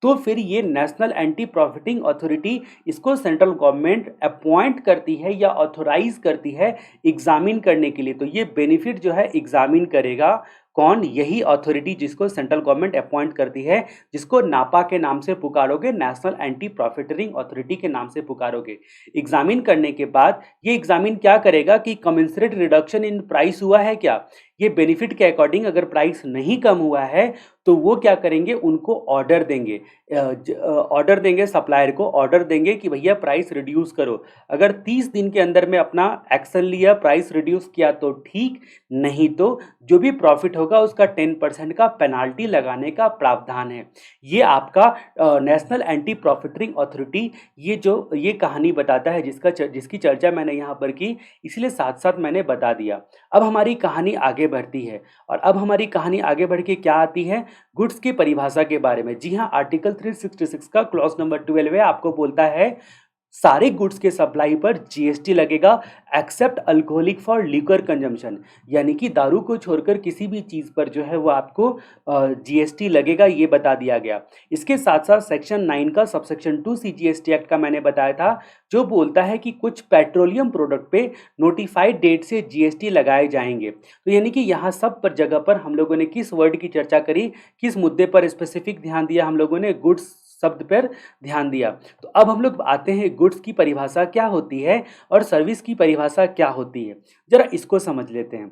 तो फिर ये नेशनल एंटी प्रॉफिटिंग अथॉरिटी इसको सेंट्रल गवर्नमेंट अपॉइंट करती है या ऑथोराइज करती है एग्जामिन करने के लिए। तो ये बेनिफिट जो है एग्जामिन करेगा कौन, यही अथॉरिटी जिसको सेंट्रल गवर्नमेंट अपॉइंट करती है, जिसको नापा के नाम से पुकारोगे, नेशनल एंटी प्रॉफिटरिंग अथॉरिटी के नाम से पुकारोगे। एग्जामिन करने के बाद ये एग्जामिन क्या करेगा कि कमेंसरेट रिडक्शन इन प्राइस हुआ है क्या। ये बेनिफिट के अकॉर्डिंग अगर प्राइस नहीं कम हुआ है तो वो क्या करेंगे, उनको ऑर्डर देंगे, ऑर्डर देंगे, सप्लायर को ऑर्डर देंगे कि भैया प्राइस रिड्यूस करो। अगर 30 दिन के अंदर में अपना एक्शन लिया, प्राइस रिड्यूस किया तो ठीक, नहीं तो जो भी प्रॉफिट होगा उसका 10% का पेनाल्टी लगाने का प्रावधान है। ये आपका नेशनल एंटी प्रॉफिटरिंग अथॉरिटी ये कहानी बताता है, जिसकी चर्चा मैंने यहाँ पर की, इसलिए साथ साथ मैंने बता दिया। अब हमारी कहानी आगे बढ़ती है और अब हमारी कहानी आगे बढ़ के क्या आती है, गुड्स की परिभाषा के बारे में। जी हाँ, आर्टिकल 366 का क्लॉज नंबर 12 आपको बोलता है सारे गुड्स के सप्लाई पर जीएसटी लगेगा except alcoholic for liquor consumption, यानी कि दारू को छोड़कर किसी भी चीज़ पर जो है वो आपको जीएसटी लगेगा, ये बता दिया गया। इसके साथ साथ सेक्शन 9 का सबसेक्शन 2 सीजीएसटी एक्ट का मैंने बताया था, जो बोलता है कि कुछ पेट्रोलियम प्रोडक्ट पे नोटिफाइड डेट से जीएसटी लगाए जाएंगे। तो यानी कि यहाँ सब पर जगह पर हम लोगों ने किस वर्ड की चर्चा करी, किस मुद्दे पर स्पेसिफिक ध्यान दिया, हम लोगों ने गुड्स शब्द पर ध्यान दिया। तो अब हम लोग आते हैं गुड्स की परिभाषा क्या होती है और सर्विस की परिभाषा क्या होती है, जरा इसको समझ लेते हैं,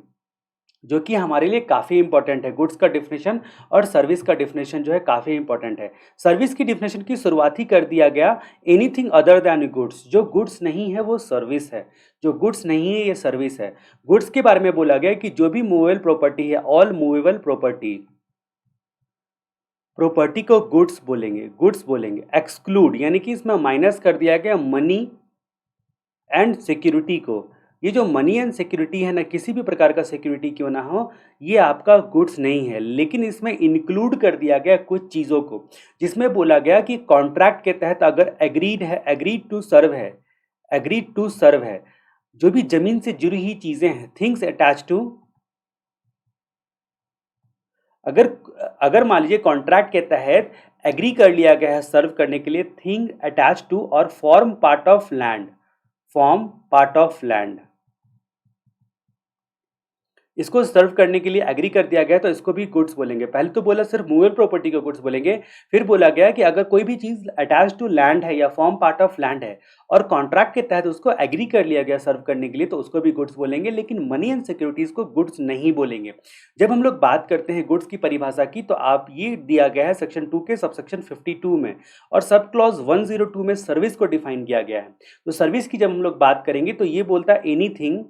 जो कि हमारे लिए काफ़ी इंपॉर्टेंट है। गुड्स का डिफिनेशन और सर्विस का डिफिनेशन जो है काफ़ी इंपॉर्टेंट है। सर्विस की डिफिनेशन की शुरुआत ही कर दिया गया, एनीथिंग अदर दैन गुड्स, जो गुड्स नहीं है वो सर्विस है, जो गुड्स नहीं है ये सर्विस है। गुड्स के बारे में बोला गया कि जो भी मूवेबल प्रॉपर्टी है, ऑल मूवेबल प्रॉपर्टी को गुड्स बोलेंगे। एक्सक्लूड यानी कि इसमें माइनस कर दिया गया मनी एंड सिक्योरिटी को। ये जो मनी एंड सिक्योरिटी है ना, किसी भी प्रकार का सिक्योरिटी क्यों ना हो, ये आपका गुड्स नहीं है, लेकिन इसमें इंक्लूड कर दिया गया कुछ चीज़ों को, जिसमें बोला गया कि कॉन्ट्रैक्ट के तहत अगर एग्रीड टू सर्व है, जो भी जमीन से जुड़ी हुई चीज़ें हैं, थिंग्स अटैच टू, अगर मान लीजिए कॉन्ट्रैक्ट के तहत एग्री कर लिया गया है सर्व करने के लिए, थिंग अटैच टू और फॉर्म पार्ट ऑफ लैंड, इसको सर्व करने के लिए एग्री कर दिया गया तो इसको भी गुड्स बोलेंगे। पहले तो बोला सिर्फ मूवेबल प्रॉपर्टी को गुड्स बोलेंगे, फिर बोला गया कि अगर कोई भी चीज अटैच टू लैंड है या फॉर्म पार्ट ऑफ लैंड है और कॉन्ट्रैक्ट के तहत उसको एग्री कर लिया गया सर्व करने के लिए तो उसको भी गुड्स बोलेंगे, लेकिन मनी एंड सिक्योरिटीज को गुड्स नहीं बोलेंगे। जब हम लोग बात करते हैं गुड्स की परिभाषा की, तो आप ये दिया गया है सेक्शन 2 के सबसेक्शन 52 में, और सब क्लॉज 102 में सर्विस को डिफाइन किया गया है। तो सर्विस की जब हम लोग बात करेंगे तो ये बोलता है एनीथिंग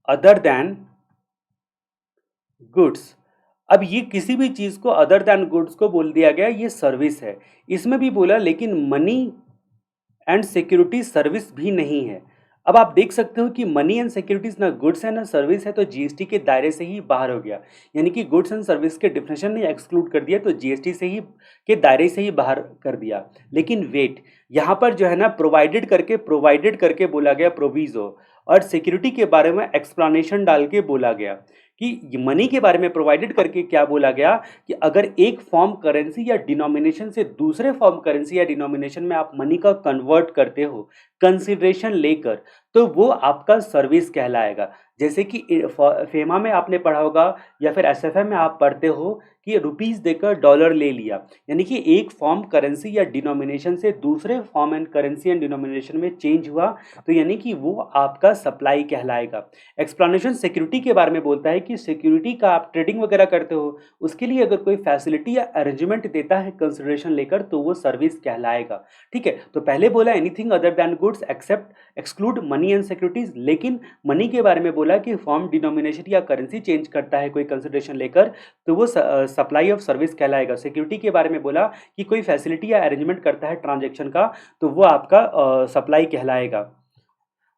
अदर देन गुड्स। अब ये किसी भी चीज को अदर देन गुड्स को बोल दिया गया, ये सर्विस है। इसमें भी बोला लेकिन मनी एंड सिक्योरिटी सर्विस भी नहीं है। अब आप देख सकते हो कि मनी एंड सिक्योरिटीज ना गुड्स है ना सर्विस है, तो जीएसटी के दायरे से ही बाहर हो गया, यानी कि गुड्स एंड सर्विस के डिफिनेशन ने एक्सक्लूड कर दिया, तो जीएसटी से ही के दायरे से ही बाहर कर दिया। लेकिन वेट, यहाँ पर जो है ना प्रोवाइडेड करके बोला गया प्रोविजो, और सिक्योरिटी के बारे में एक्सप्लेनेशन डाल के बोला गया कि मनी के बारे में प्रोवाइडेड करके क्या बोला गया कि अगर एक फॉर्म करेंसी या डिनोमिनेशन से दूसरे फॉर्म करेंसी या डिनोमिनेशन में आप मनी का कन्वर्ट करते हो कंसिडरेशन लेकर, तो वो आपका सर्विस कहलाएगा। जैसे कि फेमा में आपने पढ़ा होगा या फिर एसएफए में आप पढ़ते हो कि रुपीस देकर डॉलर ले लिया, यानी कि एक फॉर्म करेंसी या डिनोमिनेशन से दूसरे form and currency and denomination में चेंज हुआ, तो यानी कि वो आपका सप्लाई कहलाएगा। एक्सप्लेनेशन सिक्योरिटी के बारे में बोलता है कि सिक्योरिटी का आप ट्रेडिंग वगैरह करते हो, उसके लिए अगर कोई फैसिलिटी या अरेंजमेंट देता है कंसिडरेशन लेकर, तो वो सर्विस कहलाएगा। ठीक है, तो पहले बोला anything other than goods except exclude money and securities, लेकिन मनी के बारे में बोला कि फॉर्म डिनोमिनेशन या करेंसी चेंज करता है कोई कंसिडरेशन लेकर, तो वो सप्लाई ऑफ सर्विस कहलाएगा। सिक्योरिटी के बारे में बोला कि कोई फैसिलिटी या अरेंजमेंट करता है ट्रांजैक्शन का, तो वो आपका सप्लाई कहलाएगा,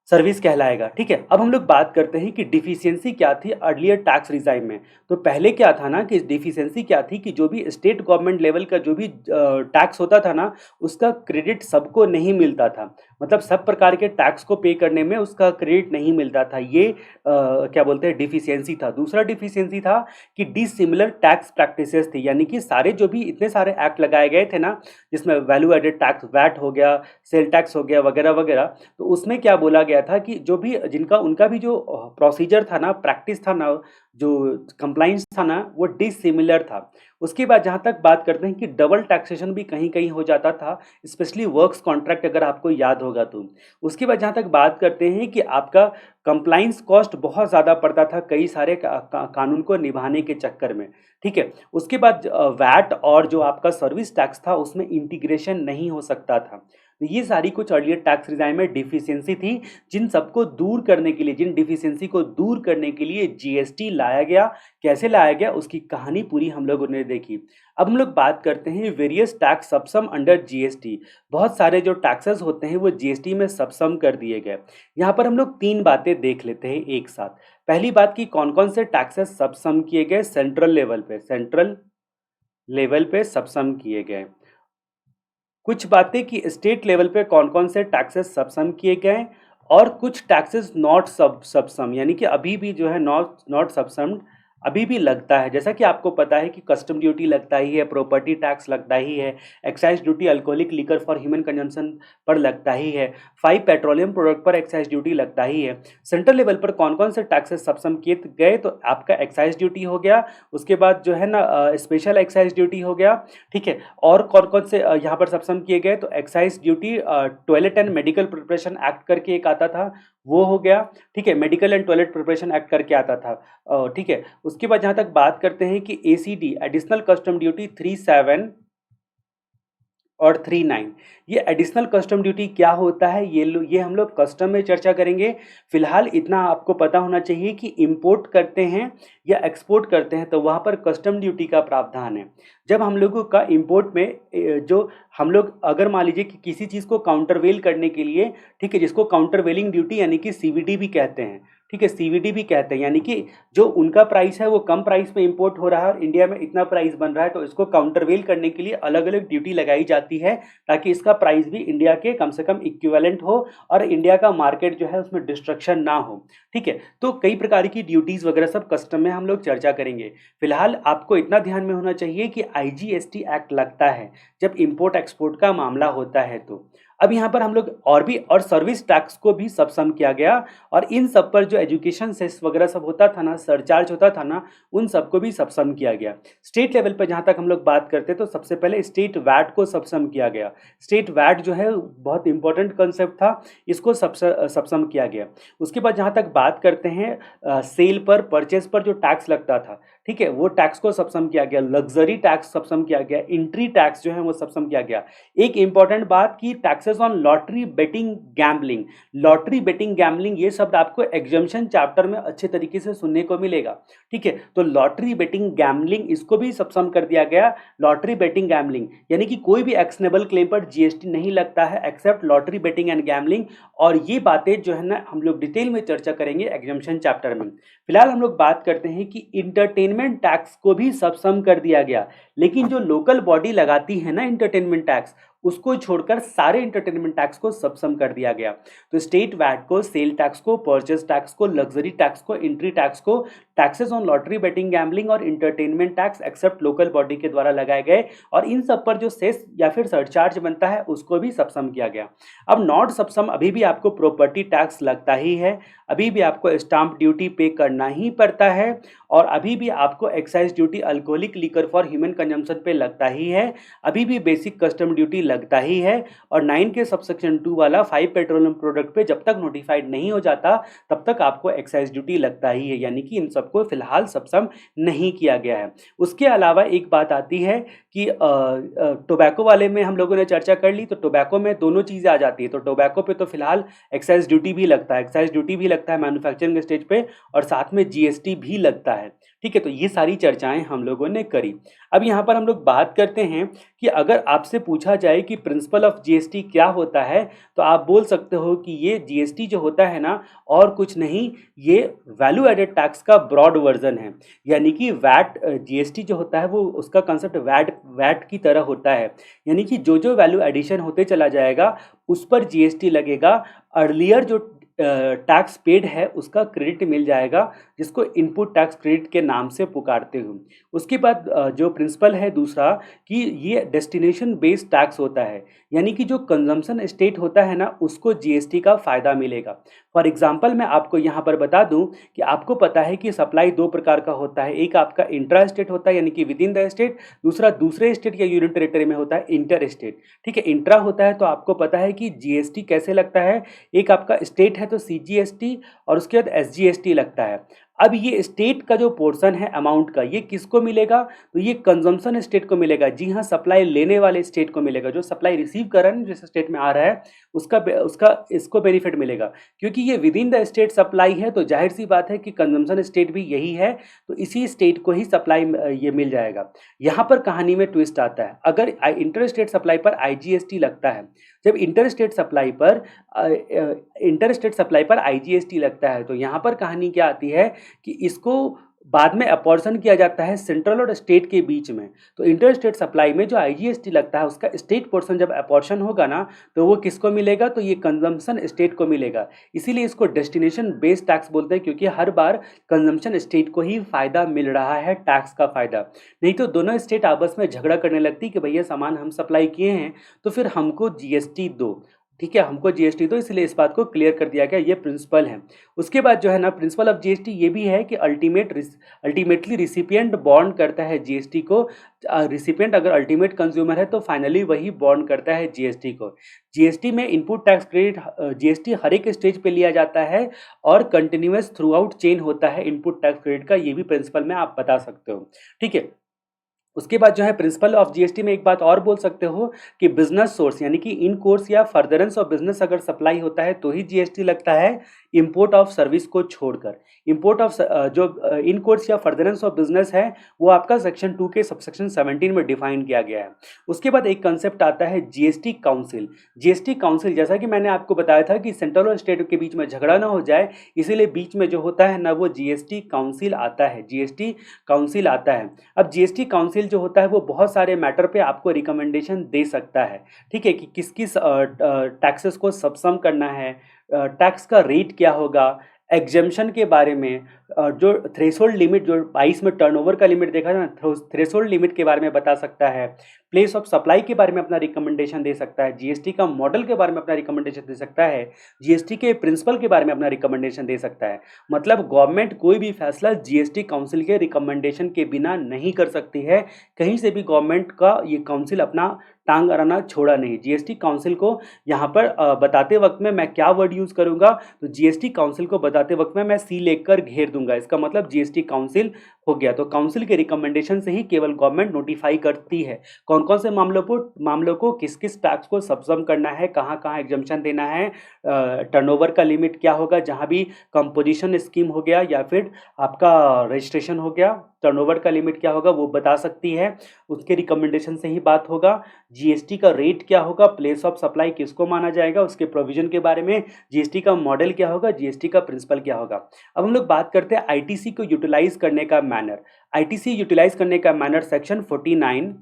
सर्विस कहलाएगा। ठीक है, अब हम लोग बात करते हैं कि डिफिशियंसी क्या थी अर्लियर टैक्स रिजाइम में। तो पहले क्या था ना कि डिफिशियंसी क्या थी कि जो भी स्टेट गवर्नमेंट लेवल का जो भी टैक्स होता था ना, उसका क्रेडिट सबको नहीं मिलता था। मतलब सब प्रकार के टैक्स को पे करने में उसका क्रेडिट नहीं मिलता था। ये क्या बोलते हैं, डिफिशियंसी था। दूसरा डिफिशियंसी था कि डिसिमिलर टैक्स प्रैक्टिसेस थी, यानी कि सारे जो भी इतने सारे एक्ट लगाए गए थे ना, जिसमें वैल्यू एडेड टैक्स, वैट हो गया, सेल टैक्स हो गया, वगैरह वगैरह, तो उसमें क्या बोला गया था कि जो भी जिनका उनका भी जो प्रोसीजर था ना, प्रैक्टिस था ना, जो कंप्लाइंस था ना, वो डिसिमिलर था। उसके बाद जहाँ तक बात करते हैं कि डबल टैक्सेशन भी कहीं कहीं हो जाता था, स्पेशली वर्क्स कॉन्ट्रैक्ट, अगर आपको याद होगा तो। उसके बाद जहाँ तक बात करते हैं कि आपका कंप्लाइंस कॉस्ट बहुत ज़्यादा पड़ता था कई सारे कानून को निभाने के चक्कर में। ठीक है, उसके बाद वैट और जो आपका सर्विस टैक्स था उसमें इंटीग्रेशन नहीं हो सकता था। तो ये सारी कुछ अर्लियर टैक्स रिजाइम में डिफिशियंसी थी, जिन सबको दूर करने के लिए, जिन डिफिशियंसी को दूर करने के लिए जीएसटी लाया गया। कैसे लाया गया उसकी कहानी पूरी हम लोगों ने देखी। अब हम लोग बात करते हैं वेरियस टैक्स सबसम अंडर जीएसटी। बहुत सारे जो टैक्सेस होते हैं वो जीएसटी में सबसम कर दिए गए। यहाँ पर हम लोग तीन बातें देख लेते हैं एक साथ। पहली बात कि कौन कौन से टैक्सेस सबसम किए गए सेंट्रल लेवल पे, सेंट्रल लेवल पे सबसम किए गए। कुछ बातें कि स्टेट लेवल पे कौन कौन से टैक्सेस सबसम किए गए, और कुछ टैक्सेस नॉट सबसम, यानी कि अभी भी जो है नॉट नॉट सबसम अभी भी लगता है। जैसा कि आपको पता है कि कस्टम ड्यूटी लगता ही है, प्रॉपर्टी टैक्स लगता ही है, excise duty alcoholic liquor for human consumption पर लगता ही है, 5 पेट्रोलियम प्रोडक्ट पर एक्साइज ड्यूटी लगता ही है। सेंट्रल लेवल पर कौन कौन से टैक्सेस सबसम किए गए, तो आपका एक्साइज ड्यूटी हो गया, उसके बाद जो है ना स्पेशल एक्साइज ड्यूटी हो गया। ठीक है, और कौन कौन से यहाँ पर सबसम किए गए, तो excise duty toilet and medical preparation act करके एक आता था, वो हो गया। ठीक है, medical and toilet preparation act करके आता था। ठीक है, उसके बाद जहां तक बात करते हैं कि एसीडी एडिशनल कस्टम ड्यूटी 37 और 39, ये एडिशनल कस्टम ड्यूटी क्या होता है, ये हम लोग कस्टम में चर्चा करेंगे। फिलहाल इतना आपको पता होना चाहिए कि इंपोर्ट करते हैं या एक्सपोर्ट करते हैं तो वहाँ पर कस्टम ड्यूटी का प्रावधान है। जब हम लोगों का इंपोर्ट में जो हम लोग अगर मान लीजिए कि किसी चीज़ को काउंटरवेल करने के लिए, ठीक है, जिसको काउंटरवेलिंग ड्यूटी यानी कि सीवीडी भी कहते हैं, ठीक है, सीवीडी भी कहते हैं, यानी कि जो उनका प्राइस है वो कम प्राइस पे इंपोर्ट हो रहा है और इंडिया में इतना प्राइस बन रहा है, तो इसको काउंटरवेल करने के लिए अलग अलग ड्यूटी लगाई जाती है, ताकि इसका प्राइस भी इंडिया के कम से कम इक्विवेलेंट हो और इंडिया का मार्केट जो है उसमें डिस्ट्रक्शन ना हो। ठीक है, तो कई प्रकार की ड्यूटीज़ वगैरह सब कस्टम में हम लोग चर्चा करेंगे। फिलहाल आपको इतना ध्यान में होना चाहिए कि आईजीएसटी एक्ट लगता है जब इंपोर्ट एक्सपोर्ट का मामला होता है। तो अब यहाँ पर हम लोग और सर्विस टैक्स को भी सबसम किया गया, और इन सब पर जो एजुकेशन सेस वगैरह सब होता था ना, सरचार्ज होता था ना, उन सबको भी सबसम किया गया। स्टेट लेवल पर जहाँ तक हम लोग बात करते तो सबसे पहले स्टेट वैट को सबसम किया गया। स्टेट वैट जो है बहुत इंपॉर्टेंट कंसेप्ट था, इसको सबसम किया गया। उसके बाद जहाँ तक बात करते हैं सेल पर, परचेज पर जो टैक्स लगता था, ठीक है, वो टैक्स को सबसम किया गया। लग्जरी टैक्स सबसम किया गया, एंट्री टैक्स जो है वो सबसम किया गया। एक इंपॉर्टेंट बात कि taxes on lottery betting gambling, lottery betting gambling, ये शब्द आपको एग्जम्पशन चैप्टर में अच्छे तरीके से सुनने को मिलेगा। ठीक है, तो लॉटरी बेटिंग गैम्बलिंग इसको भी सबसम कर दिया गया। लॉटरी बेटिंग गैम्बलिंग यानी कि कोई भी एक्शनेबल क्लेम पर जीएसटी नहीं लगता है except lottery betting and gambling, और ये बातें जो है ना हम लोग डिटेल में चर्चा करेंगे एग्जम्पशन चैप्टर में। फिलहाल हम लोग बात करते हैं कि इंटरटेनमेंट टैक्स को भी सबसम कर दिया गया, लेकिन जो लोकल बॉडी लगाती है ना इंटरटेनमेंट टैक्स, उसको छोड़कर सारे इंटरटेनमेंट टैक्स को सबसम कर दिया गया। तो स्टेट वैट को, सेल टैक्स को, परचेज टैक्स को, लग्जरी टैक्स को, एंट्री टैक्स को, taxes on lottery, betting, gambling और entertainment tax except local body के द्वारा लगाए गए, और इन सब पर जो सेस या फिर सरचार्ज बनता है उसको भी सब्सम किया गया। अब नॉट सब्सम अभी भी आपको प्रॉपर्टी टैक्स लगता ही है, अभी भी आपको स्टाम्प ड्यूटी पे करना ही पड़ता है, और अभी भी आपको excise duty alcoholic liquor for human consumption पे लगता ही है, अभी भी बेसिक कस्टम ड्यूटी लगता ही है, और 9 के सबसेक्शन 2 वाला 5 पेट्रोलियम प्रोडक्ट पे जब तक नोटिफाइड नहीं हो जाता तब तक आपको एक्साइज ड्यूटी लगता ही है, यानी कि इन सबको फिलहाल सब्सम नहीं किया गया है। उसके अलावा एक बात आती है कि टोबैको वाले में हम लोगों ने चर्चा कर ली, तो टोबैको में दोनों चीज़ें आ जाती है। तो टोबैको पे तो फिलहाल एक्साइज ड्यूटी भी लगता है, एक्साइज ड्यूटी भी लगता है मैन्युफैक्चरिंग स्टेज पे, और साथ में जीएसटी भी लगता है। ठीक है, तो ये सारी चर्चाएं हम लोगों ने करी। अब यहाँ पर हम लोग बात करते हैं कि अगर आपसे पूछा जाए कि प्रिंसिपल ऑफ जीएसटी क्या होता है, तो आप बोल सकते हो कि ये जीएसटी जो होता है ना, और कुछ नहीं, ये वैल्यू एडेड टैक्स का ब्रॉड वर्जन है। यानी कि वैट, जीएसटी जो होता है वो उसका कंसेप्ट वैट की तरह होता है, यानी कि जो जो वैल्यू एडिशन होते चला जाएगा उस पर जीएसटी लगेगा। अर्लियर जो टैक्स पेड है उसका क्रेडिट मिल जाएगा, जिसको इनपुट टैक्स क्रेडिट के नाम से पुकारते हैं। उसके बाद जो प्रिंसिपल है दूसरा, कि ये डेस्टिनेशन बेस्ड टैक्स होता है, यानी कि जो कंजम्पशन स्टेट होता है ना उसको जीएसटी का फ़ायदा मिलेगा। फॉर एग्जांपल मैं आपको यहाँ पर बता दूँ कि आपको पता है कि सप्लाई दो प्रकार का होता है, एक आपका इंट्रा स्टेट होता है यानी कि विद इन द स्टेट, दूसरा दूसरे स्टेट या यूनियन टेरिटरी में होता है इंटर स्टेट। ठीक है, इंट्रा होता है तो आपको पता है कि जीएसटी कैसे लगता है, एक आपका स्टेट है तो सीजीएसटी और उसके बाद एसजीएसटी लगता है। अब ये स्टेट का जो पोर्शन है अमाउंट का, ये किसको मिलेगा, तो ये कंजम्पशन स्टेट को मिलेगा। जी हाँ, सप्लाई लेने वाले स्टेट को मिलेगा, जो सप्लाई रिसीव कर रहा है जिस स्टेट में आ रहा है उसका इसको बेनिफिट मिलेगा। क्योंकि ये with in the state supply है तो जाहिर सी बात है कि कंजम्पशन स्टेट भी यही है, तो इसी स्टेट को ही सप्लाई ये मिल जाएगा। यहाँ पर कहानी में ट्विस्ट आता है, अगर इंटर स्टेट सप्लाई पर आईजीएसटी लगता है, जब इंटर स्टेट सप्लाई पर आईजीएसटी लगता है, तो यहाँ पर कहानी क्या आती है कि इसको बाद में अपॉर्शन किया जाता है सेंट्रल और स्टेट के बीच में। तो इंटर स्टेट सप्लाई में जो आईजीएसटी लगता है उसका स्टेट पोर्शन जब अपॉर्शन होगा ना, तो वो किसको मिलेगा, तो ये कंजम्पशन स्टेट को मिलेगा। इसीलिए इसको डेस्टिनेशन बेस्ड टैक्स बोलते हैं, क्योंकि हर बार कंजम्पशन स्टेट को ही फायदा मिल रहा है टैक्स का फायदा। नहीं तो दोनों स्टेट आपस में झगड़ा करने लगती कि भैया सामान हम सप्लाई किए हैं तो फिर हमको जीएसटी दो। ठीक है, हमको जीएसटी दो, इसलिए इस बात को क्लियर कर दिया गया, ये प्रिंसिपल है। उसके बाद जो है ना, प्रिंसिपल ऑफ जीएसटी ये भी है कि अल्टीमेटली रिसिपिएंट बॉन्ड करता है जीएसटी को। रिसिपिएंट अगर अल्टीमेट कंज्यूमर है तो फाइनली वही बॉन्ड करता है जीएसटी को। जीएसटी में इनपुट टैक्स क्रेडिट, जीएसटी हर एक स्टेज पे लिया जाता है और कंटिन्यूअस थ्रू आउट चेन होता है इनपुट टैक्स क्रेडिट का, ये भी प्रिंसिपल में आप बता सकते हो। ठीक है, उसके बाद जो है प्रिंसिपल ऑफ जीएसटी में एक बात और बोल सकते हो कि बिजनेस सोर्स, यानी कि इन कोर्स या फर्दरेंस ऑफ बिजनेस अगर सप्लाई होता है तो ही जीएसटी लगता है, इंपोर्ट ऑफ सर्विस को छोड़कर। इंपोर्ट ऑफ जो इन कोर्स या फर्दरेंस ऑफ बिजनेस है वो आपका सेक्शन 2 के सबसेक्शन 17 में डिफाइन किया गया है। उसके बाद एक कंसेप्ट आता है जीएसटी काउंसिल। जीएसटी काउंसिल, जैसा कि मैंने आपको बताया था कि सेंट्रल और स्टेट के बीच में झगड़ा ना हो जाए, इसीलिए बीच में जो होता है ना वो जीएसटी काउंसिल आता है, जीएसटी काउंसिल आता है। अब जीएसटी काउंसिल जो होता है वो बहुत सारे मैटर पे आपको रिकमेंडेशन दे सकता है। ठीक है, कि किस किस टैक्सेस को सबसम करना है, टैक्स का रेट क्या होगा, एग्जेम्पशन के बारे में, जो थ्रेशोल्ड लिमिट, जो 22 में टर्नओवर का लिमिट देखा ना, थ्रेशोल्ड लिमिट के बारे में बता सकता है, प्लेस ऑफ सप्लाई के बारे में अपना रिकमेंडेशन दे सकता है, जीएसटी का मॉडल के बारे में अपना रिकमेंडेशन दे सकता है, जीएसटी के प्रिंसिपल के बारे में अपना रिकमेंडेशन दे सकता है। मतलब गवर्नमेंट कोई भी फैसला जीएसटी काउंसिल के रिकमेंडेशन के बिना नहीं कर सकती है। कहीं से भी गवर्नमेंट का ये काउंसिल अपना टांग अड़ाना छोड़ा नहीं। जीएसटी काउंसिल को यहाँ पर बताते वक्त में मैं क्या वर्ड यूज़ करूँगा, तो जीएसटी काउंसिल को बताते वक्त में मैं सी लेकर घेर दूंगा, इसका मतलब जीएसटी काउंसिल हो गया। तो काउंसिल के रिकमेंडेशन से ही केवल गवर्नमेंट नोटिफाई करती है कौन कौन से मामलों को किस किस टैक्स को सब्सम करना है, कहाँ कहाँ एग्जम्पशन देना है, टर्नओवर का लिमिट क्या होगा, जहाँ भी कंपोजिशन स्कीम हो गया या फिर आपका रजिस्ट्रेशन हो गया, टर्नओवर का लिमिट क्या होगा वो बता सकती है, उसके रिकमेंडेशन से ही बात होगा। जीएसटी का रेट क्या होगा, प्लेस ऑफ सप्लाई किसको माना जाएगा, उसके प्रोविजन के बारे में, जीएसटी का मॉडल क्या होगा, जीएसटी का प्रिंसिपल क्या होगा। अब हम लोग बात करते हैं आईटीसी को यूटिलाइज करने का मैनर। आईटीसी यूटिलाइज करने का मैनर सेक्शन 49,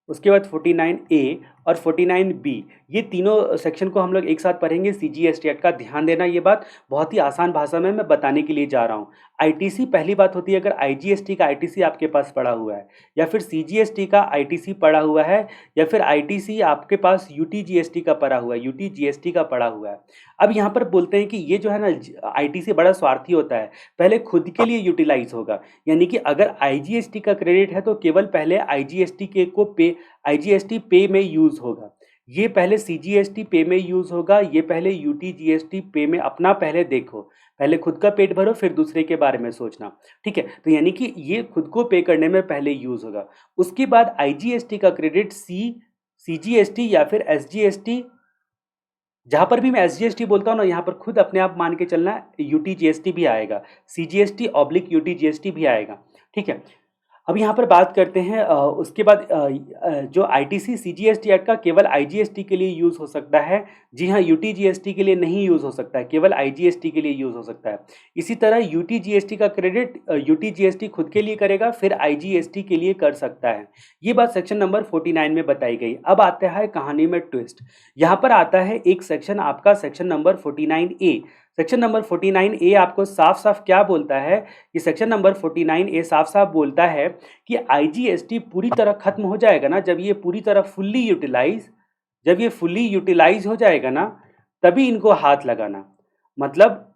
उसके बाद 49A और 49B, ये तीनों सेक्शन को हम लोग एक साथ पढ़ेंगे CGST एक्ट का। ध्यान देना, ये बात बहुत ही आसान भाषा में मैं बताने के लिए जा रहा हूँ। ITC पहली बात होती है, अगर IGST का ITC आपके पास पड़ा हुआ है, या फिर CGST का ITC पड़ा हुआ है, या फिर ITC आपके पास UTGST का पड़ा हुआ है, UTGST का पड़ा हुआ है। अब यहाँ पर बोलते हैं कि ये जो है ना, ITC बड़ा स्वार्थी होता है, पहले खुद के लिए यूटिलाइज होगा। यानी कि अगर IGST का क्रेडिट है तो केवल पहले IGST के को पे, IGST पे में यूज होगा, ये पहले CGST पे में यूज होगा, ये पहले UTGST पे में। अपना पहले देखो, पहले खुद का पेट भरो फिर दूसरे के बारे में सोचना, ठीक है। तो यानी कि ये खुद को पे करने में पहले यूज होगा। उसके बाद IGST का क्रेडिट CGST या फिर SGST, जहां पर भी मैं SGST बोलता हूं ना, यहां पर खुद अपने आप मान के चलना, UTGST भी आएगा, CGST/UTGST भी आएगा, ठीक है। अब यहाँ पर बात करते हैं उसके बाद जो ITC CGST एक्ट का केवल IGST के लिए यूज़ हो सकता है। जी हाँ, UTGST के लिए नहीं यूज़ हो सकता है, केवल IGST के लिए यूज़ हो सकता है। इसी तरह UTGST का क्रेडिट UTGST खुद के लिए करेगा, फिर IGST के लिए कर सकता है। ये बात सेक्शन नंबर 49 में बताई गई। अब आता है कहानी में ट्विस्ट। यहाँ पर आता है एक सेक्शन आपका, section number 49A। Section number 49A आपको साफ साफ क्या बोलता है कि सेक्शन नंबर 49A साफ साफ बोलता है कि IGST पूरी तरह खत्म हो जाएगा ना, जब ये पूरी तरह फुल्ली यूटिलाइज हो जाएगा ना, तभी इनको हाथ लगाना। मतलब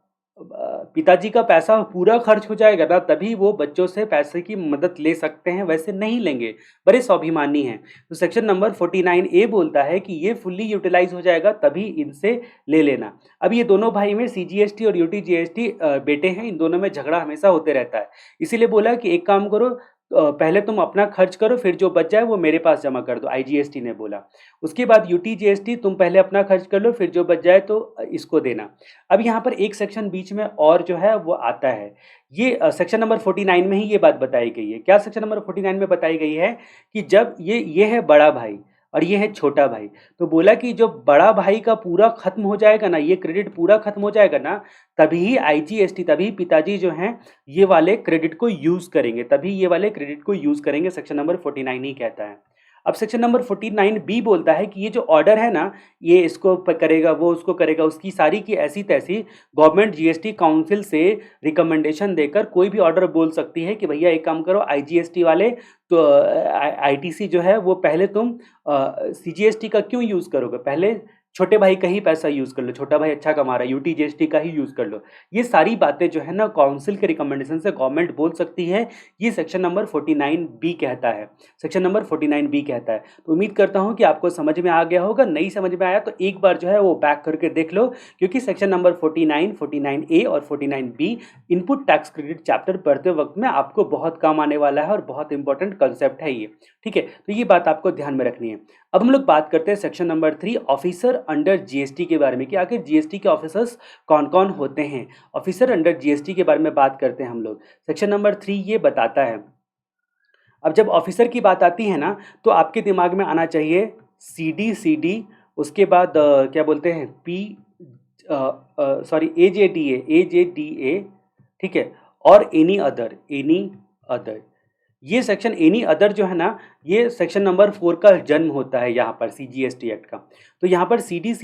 पिताजी का पैसा पूरा खर्च हो जाएगा ना, तभी वो बच्चों से पैसे की मदद ले सकते हैं, वैसे नहीं लेंगे। बड़े स्वाभिमानी हैं। तो सेक्शन नंबर 49A बोलता है कि ये फुल्ली यूटिलाइज हो जाएगा तभी इनसे ले लेना। अब ये दोनों भाई में CGST और UTGST बेटे हैं, इन दोनों में झगड़ा हमेशा होते रहता है। इसीलिए बोला कि एक काम करो, पहले तुम अपना खर्च करो, फिर जो बच जाए वो मेरे पास जमा कर दो, IGST ने बोला। उसके बाद UTGST, तुम पहले अपना खर्च कर लो, फिर जो बच जाए तो इसको देना। अब यहाँ पर एक सेक्शन बीच में और जो है वो आता है, ये सेक्शन नंबर 49 में ही ये बात बताई गई है। क्या सेक्शन नंबर 49 में बताई गई है कि जब ये है बड़ा भाई और ये है छोटा भाई, तो बोला कि जो बड़ा भाई का पूरा खत्म हो जाएगा ना, ये क्रेडिट पूरा खत्म हो जाएगा ना, तभी IGST, तभी पिताजी जो हैं ये वाले क्रेडिट को यूज करेंगे, तभी ये वाले क्रेडिट को यूज करेंगे, सेक्शन नंबर 49 ही कहता है। अब सेक्शन नंबर 49B बोलता है कि ये जो ऑर्डर है ना, ये इसको करेगा, वो उसको करेगा, उसकी सारी की ऐसी तैसी गवर्नमेंट GST काउंसिल से रिकमेंडेशन देकर कोई भी ऑर्डर बोल सकती है कि भैया एक काम करो, IGST वाले तो ITC जो है वो पहले तुम CGST का क्यों यूज़ करोगे, पहले छोटे भाई का ही पैसा यूज़ कर लो, छोटा भाई अच्छा कमा रहा है, UTGST का ही यूज़ कर लो। ये सारी बातें जो है ना, काउंसिल के रिकमेंडेशन से गवर्नमेंट बोल सकती है। ये सेक्शन नंबर 49B कहता है, सेक्शन नंबर 49B कहता है। तो उम्मीद करता हूँ कि आपको समझ में आ गया होगा। नहीं समझ में आया तो एक बार जो है वो बैक करके देख लो, क्योंकि सेक्शन नंबर 49, 49A और 49B input tax credit chapter पढ़ते वक्त में आपको बहुत काम आने वाला है और बहुत इंपॉर्टेंट कंसेप्ट है ये, ठीक है। तो ये बात आपको ध्यान में रखनी है। अब हम लोग बात करते हैं section number 3, officer under GST के बारे में, कि आखिर GST के ऑफिसर्स कौन कौन होते हैं। ऑफिसर अंडर GST के बारे में बात करते हैं हम लोग। सेक्शन नंबर 3 ये बताता है, अब जब ऑफिसर की बात आती है ना, तो आपके दिमाग में आना चाहिए CD, उसके बाद क्या बोलते हैं AJDA, ठीक है, और एनी अदर। ये सेक्शन एनी अदर जो है ना, ये सेक्शन नंबर 4 का जन्म होता है यहाँ पर CGST एक्ट का। तो यहाँ पर CD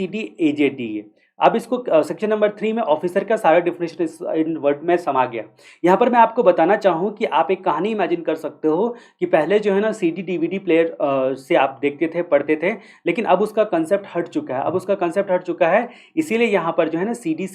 AJDA, अब इसको सेक्शन नंबर 3 में ऑफिसर का सारा डिफिनेशन इन वर्ड में समा गया। यहाँ पर मैं आपको बताना चाहूँ कि आप एक कहानी इमेजिन कर सकते हो कि पहले जो है ना CD DVD प्लेयर से आप देखते थे, पढ़ते थे, लेकिन अब उसका कंसेप्ट हट चुका है। इसीलिए यहाँ पर जो है ना CD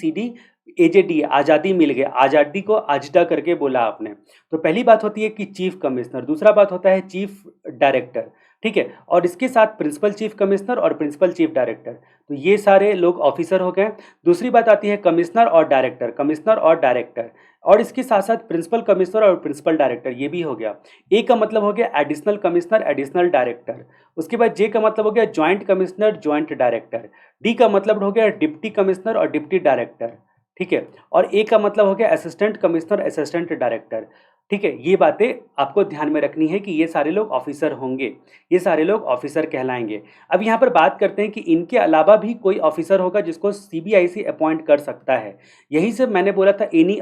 AJD, आज़ादी मिल गई, आज़ादी को आजदा करके बोला आपने। तो पहली बात होती है कि चीफ कमिश्नर, दूसरा बात होता है चीफ डायरेक्टर, ठीक है, और इसके साथ प्रिंसिपल चीफ कमिश्नर और प्रिंसिपल चीफ डायरेक्टर। तो ये सारे लोग ऑफिसर हो गए। दूसरी बात आती है कमिश्नर और डायरेक्टर, और इसके साथ साथ प्रिंसिपल कमिश्नर और प्रिंसिपल डायरेक्टर, ये भी हो गया। ए का मतलब हो गया एडिशनल कमिश्नर, एडिशनल डायरेक्टर। उसके बाद जे का मतलब हो गया joint commissioner, joint director. D का मतलब हो गया डिप्टी कमिश्नर और डिप्टी डायरेक्टर, ठीक है, और ए का मतलब हो गया असिस्टेंट कमिश्नर, असिस्टेंट डायरेक्टर। ठीक है, ये बातें आपको ध्यान में रखनी है कि ये सारे लोग ऑफिसर होंगे, ये सारे लोग ऑफिसर कहलाएंगे। अब यहाँ पर बात करते हैं कि इनके अलावा भी कोई ऑफिसर होगा जिसको सीबीआईसी अपॉइंट कर सकता है। यहीं से मैंने बोला था एनी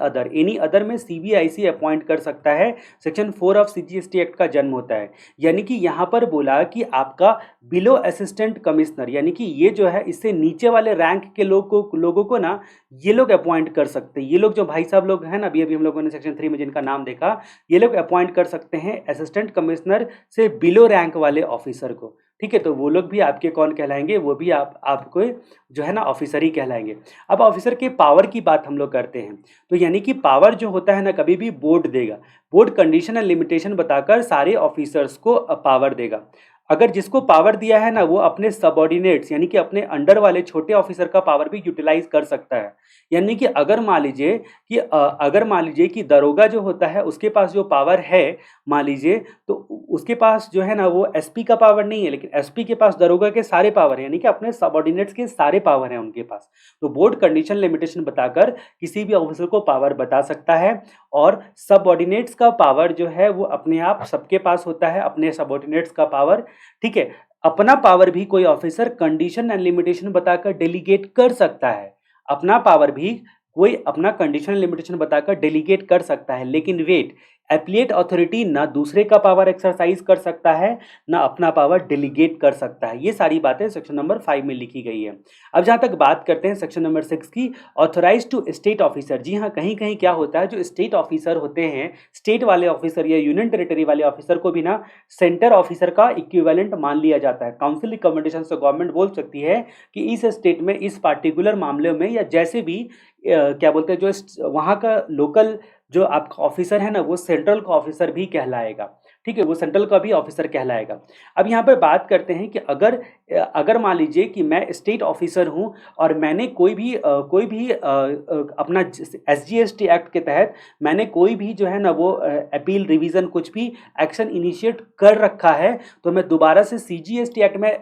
अदर में सीबीआईसी अपॉइंट कर सकता है। सेक्शन 4 ऑफ सीजीएसटी एक्ट का जन्म होता है। यानी कि यहाँ पर बोला कि आपका बिलो असिस्टेंट कमिश्नर, यानी कि ये जो है इससे नीचे वाले रैंक के लोगों को ना ये लोग अपॉइंट कर सकते हैं। ये लोग जो भाई साहब लोग हैं ना, अभी अभी हम लोगों ने सेक्शन 3 में जिनका नाम देखा, ये लोग अपॉइंट कर सकते हैं असिस्टेंट कमिश्नर से बिलो रैंक वाले ऑफिसर को। ठीक है, तो वो लोग भी आपके कौन कहलाएंगे, वो भी आपको जो है ना ऑफिसर ही कहलाएंगे। अब ऑफिसर के पावर की बात हम लोग करते हैं, तो यानी कि पावर जो होता है ना, कभी भी बोर्ड देगा, बोर्ड कंडीशन एंड लिमिटेशन बताकर सारे ऑफिसर्स को पावर देगा। अगर जिसको पावर दिया है ना, वो अपने सबऑर्डिनेट्स यानी कि अपने अंडर वाले छोटे ऑफिसर का पावर भी यूटिलाइज कर सकता है। यानी कि अगर मान लीजिए कि दरोगा जो होता है उसके पास जो पावर है, मान लीजिए, तो उसके पास जो है ना वो एसपी का पावर नहीं है, लेकिन एसपी के पास दरोगा के सारे पावर है, यानी कि अपने सबऑर्डिनेट्स के सारे पावर हैं उनके पास। तो बोर्ड कंडीशन लिमिटेशन बताकर किसी भी ऑफिसर को पावर बता सकता है। और सबऑर्डिनेट्स का पावर जो है वो अपने आप सबके पास होता है, अपने सबऑर्डिनेट्स का पावर। ठीक है, अपना पावर भी कोई ऑफिसर कंडीशन एंड लिमिटेशन बताकर डेलीगेट कर सकता है। अपना पावर भी कोई अपना कंडीशन लिमिटेशन बताकर डेलीगेट कर सकता है, लेकिन वेट, एप्लीट अथॉरिटी ना दूसरे का पावर एक्सरसाइज कर सकता है, ना अपना पावर डेलीगेट कर सकता है। ये सारी बातें सेक्शन नंबर 5 में लिखी गई है। अब जहां तक बात करते हैं सेक्शन नंबर 6 की, ऑथराइज टू स्टेट ऑफिसर। जी हाँ, कहीं कहीं क्या होता है, जो स्टेट ऑफिसर होते हैं, स्टेट वाले ऑफिसर या यूनियन टेरिटरी वाले ऑफिसर को भी ना सेंटर ऑफिसर का इक्विवेलेंट मान लिया जाता है। काउंसिल रिकमेंडेशन से गवर्नमेंट बोल सकती है कि इस स्टेट में इस पार्टिकुलर मामले में या जैसे भी क्या बोलते हैं, जो वहाँ का लोकल जो आपका ऑफिसर है ना, वो सेंट्रल का ऑफिसर भी कहलाएगा। ठीक है, वो सेंट्रल का भी ऑफिसर कहलाएगा। अब यहाँ पर बात करते हैं कि अगर मान लीजिए कि मैं स्टेट ऑफिसर हूँ और मैंने कोई भी अपना एसजीएसटी एक्ट के तहत मैंने कोई भी जो है ना वो अपील, रिवीजन, कुछ भी एक्शन इनिशिएट कर रखा है, तो मैं दोबारा से सीजीएसटी एक्ट में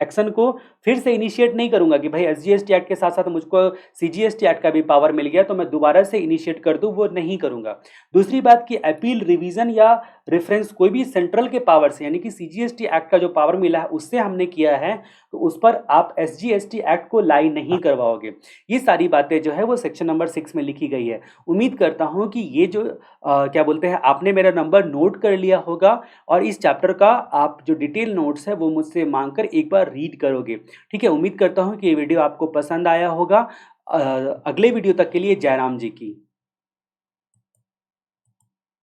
एक्शन को फिर से इनिशिएट नहीं करूंगा कि भाई एसजीएसटी एक्ट के साथ साथ मुझको सीजीएसटी एक्ट का भी पावर मिल गया तो मैं दोबारा से इनिशिएट कर दूं, वो नहीं करूंगा। दूसरी बात कि अपील, रिवीजन या रेफरेंस कोई भी सेंट्रल के पावर से, यानी कि सीजीएसटी एक्ट का जो पावर मिला है उससे हमने किया है, तो उस पर आप एसजीएसटी एक्ट को लाई नहीं करवाओगे। ये सारी बातें जो है वो सेक्शन नंबर 6 में लिखी गई है। उम्मीद करता हूं कि ये जो क्या बोलते हैं, आपने मेरा नंबर नोट कर लिया होगा और इस चैप्टर का आप जो डिटेल नोट्स है वो मुझसे मांगकर एक बार रीड करोगे। ठीक है, उम्मीद करता हूँ कि ये वीडियो आपको पसंद आया होगा। अगले वीडियो तक के लिए जय राम जी की।